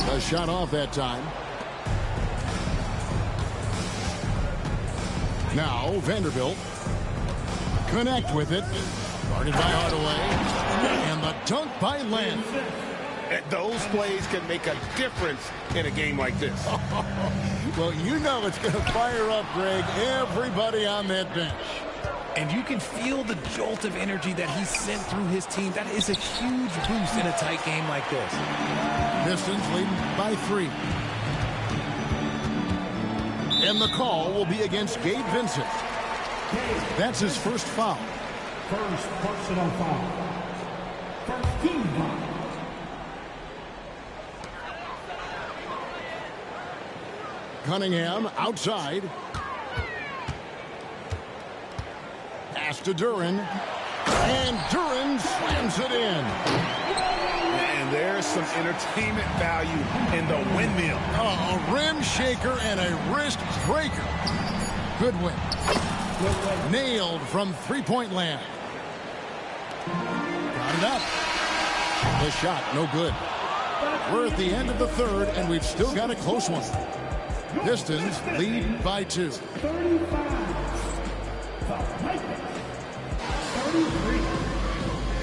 Speaker 8: The shot off that time. Now Vanderbilt. Connect with it. Guarded by Hardaway. And the dunk by Lamb.
Speaker 9: Those plays can make a difference in a game like this.
Speaker 8: Well, you know it's going to fire up, Greg, everybody on that bench.
Speaker 13: And you can feel the jolt of energy that he sent through his team. That is a huge boost in a tight game like this.
Speaker 8: Pistons leading by 3. And the call will be against Gabe Vincent. That's his first foul.
Speaker 7: First personal foul.
Speaker 8: Cunningham outside. Pass to Duren. And Duren slams it in.
Speaker 9: And there's some entertainment value in the windmill.
Speaker 8: A rim shaker and a wrist breaker. Goodwin. Nailed from three-point land. Got it up. The shot, no good. We're at the end of the third, and we've still got a close one. Pistons lead by 2.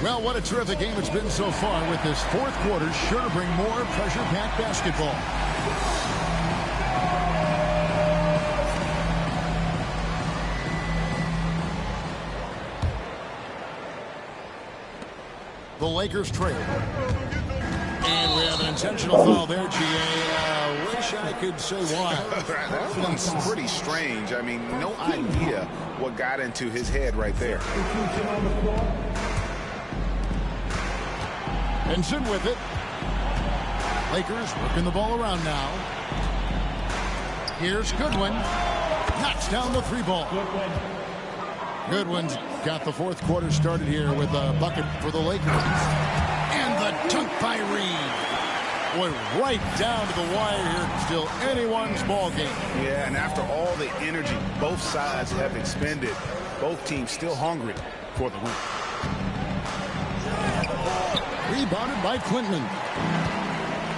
Speaker 8: Well, what a terrific game it's been so far, with this fourth quarter sure to bring more pressure-packed basketball. The Lakers trail. And we have an intentional foul there, G.A. Wish I could say why.
Speaker 9: That one's pretty strange. I mean, no idea what got into his head right there.
Speaker 8: Benson with it. Lakers working the ball around now. Here's Goodwin. Knocks down the 3-ball. Goodwin's got the fourth quarter started here with a bucket for the Lakers. And the dunk by Reed. Boy, right down to the wire here. Still anyone's ball game.
Speaker 9: Yeah, and after all the energy both sides have expended, both teams still hungry for the win.
Speaker 8: Rebounded by Clinton.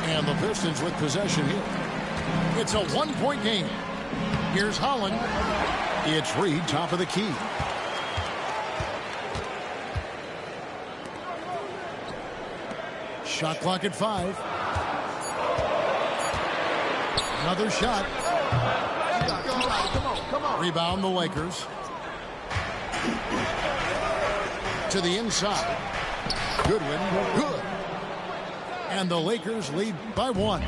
Speaker 8: And the Pistons with possession here. It's a one-point game. Here's Holland. It's Reed, top of the key. Shot clock at 5. Another shot. Come on. Rebound the Lakers. To the inside. Goodwin. Good. And the Lakers lead by 1.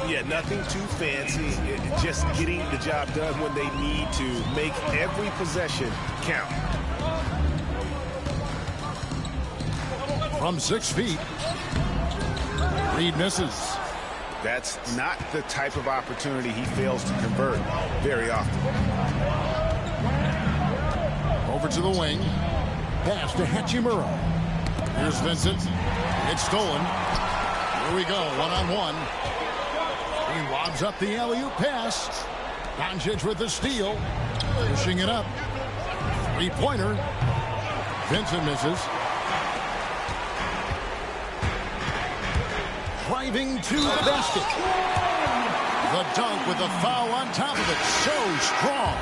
Speaker 6: Yeah, nothing too fancy. Just getting the job done when they need to. Make every possession count.
Speaker 8: From 6 feet. Reed misses.
Speaker 9: That's not the type of opportunity he fails to convert very often.
Speaker 8: Over to the wing. Pass to Hachimura. Here's Vincent. It's stolen. Here we go, one-on-one. He lobs up the alley-oop pass. Doncic with the steal. Pushing it up. Three-pointer. Vincent misses. Driving to the basket. The dunk with a foul on top of it. So strong.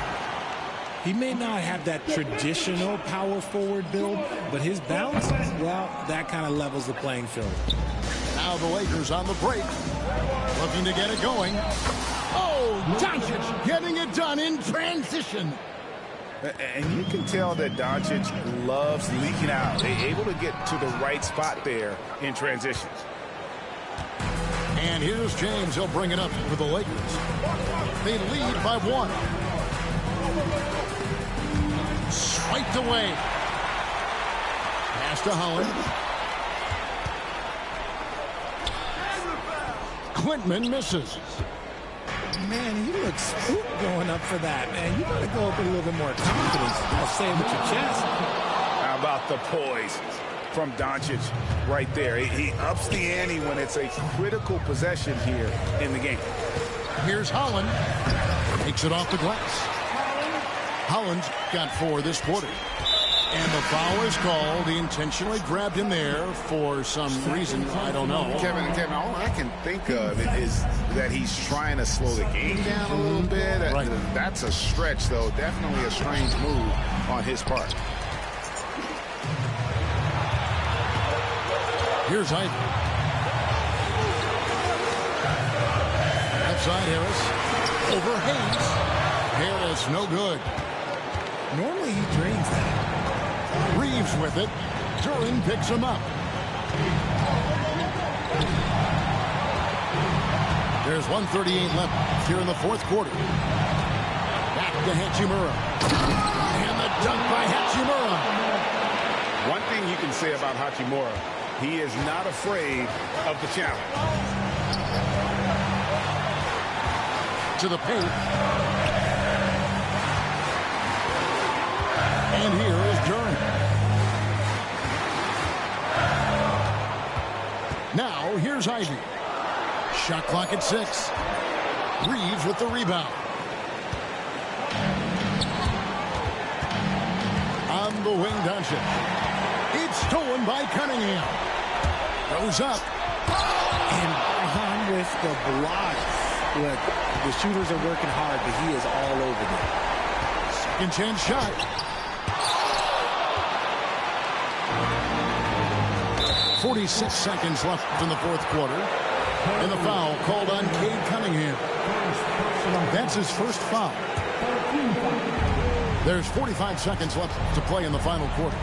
Speaker 13: He may not have that traditional power forward build, but his bounce, well, that kind of levels the playing field.
Speaker 8: Now the Lakers on the break. Looking to get it going. Oh, Doncic getting it done in transition.
Speaker 9: And you can tell that Doncic loves leaking out. They're able to get to the right spot there in transition.
Speaker 8: And here's James. He'll bring it up for the Lakers. They lead by 1. Swiped away. Pass to Holland. Quintman misses.
Speaker 13: Man, he looks spooked going up for that, man. You got to go up with a little bit more confidence. You got to say it with your chest.
Speaker 9: How about the poise from Doncic right there? He ups the ante when it's a critical possession here in the game.
Speaker 8: Here's Holland. Takes it off the glass. Holland's got 4 this quarter. And the foul is called. He intentionally grabbed him there for some reason. I don't know.
Speaker 9: Kevin, all I can think of is that he's trying to slow the game down a little bit.
Speaker 8: Right.
Speaker 9: That's a stretch, though. Definitely a strange move on his part.
Speaker 8: Here's Ivey. Outside Harris. Over Hayes. Harris, no good.
Speaker 13: Normally he drains that.
Speaker 8: Reeves with it. Duren picks him up. There's 1:38 left here in the fourth quarter. Back to Hachimura. And the dunk by Hachimura.
Speaker 9: One thing you can say about Hachimura, he is not afraid of the challenge.
Speaker 8: To to the paint. And here is Durant. Now, here's Ivy. Shot clock at 6. Reeves with the rebound. On the wing, Doncic. It's stolen by Cunningham. Goes up.
Speaker 13: And on with the blocks. Look, the shooters are working hard, but he is all over them.
Speaker 8: Second chance shot. .46 seconds left in the fourth quarter. And the foul called on Cade Cunningham. That's his first foul. There's 45 seconds left to play in the final quarter.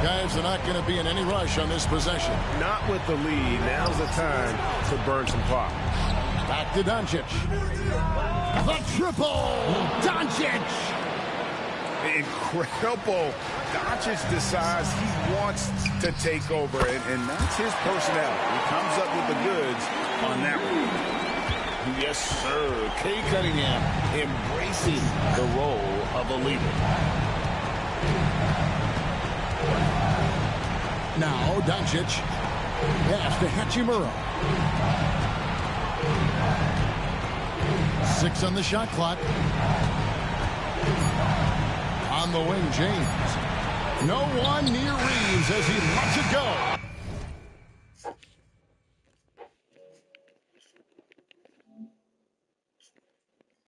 Speaker 8: Guys are not going to be in any rush on this possession.
Speaker 1: Not with the lead. Now's the time to burn some clock.
Speaker 8: Back to Doncic. The triple! Doncic!
Speaker 9: Incredible. Doncic decides he wants to take over, and that's his personality. He comes up with the goods on that one.
Speaker 11: Yes, sir. Cade Cunningham embracing the role of a leader.
Speaker 8: Now Doncic. Pass to Hachimura. 6 on the shot clock. On the wing, James. No one near Reeves as he lets it go.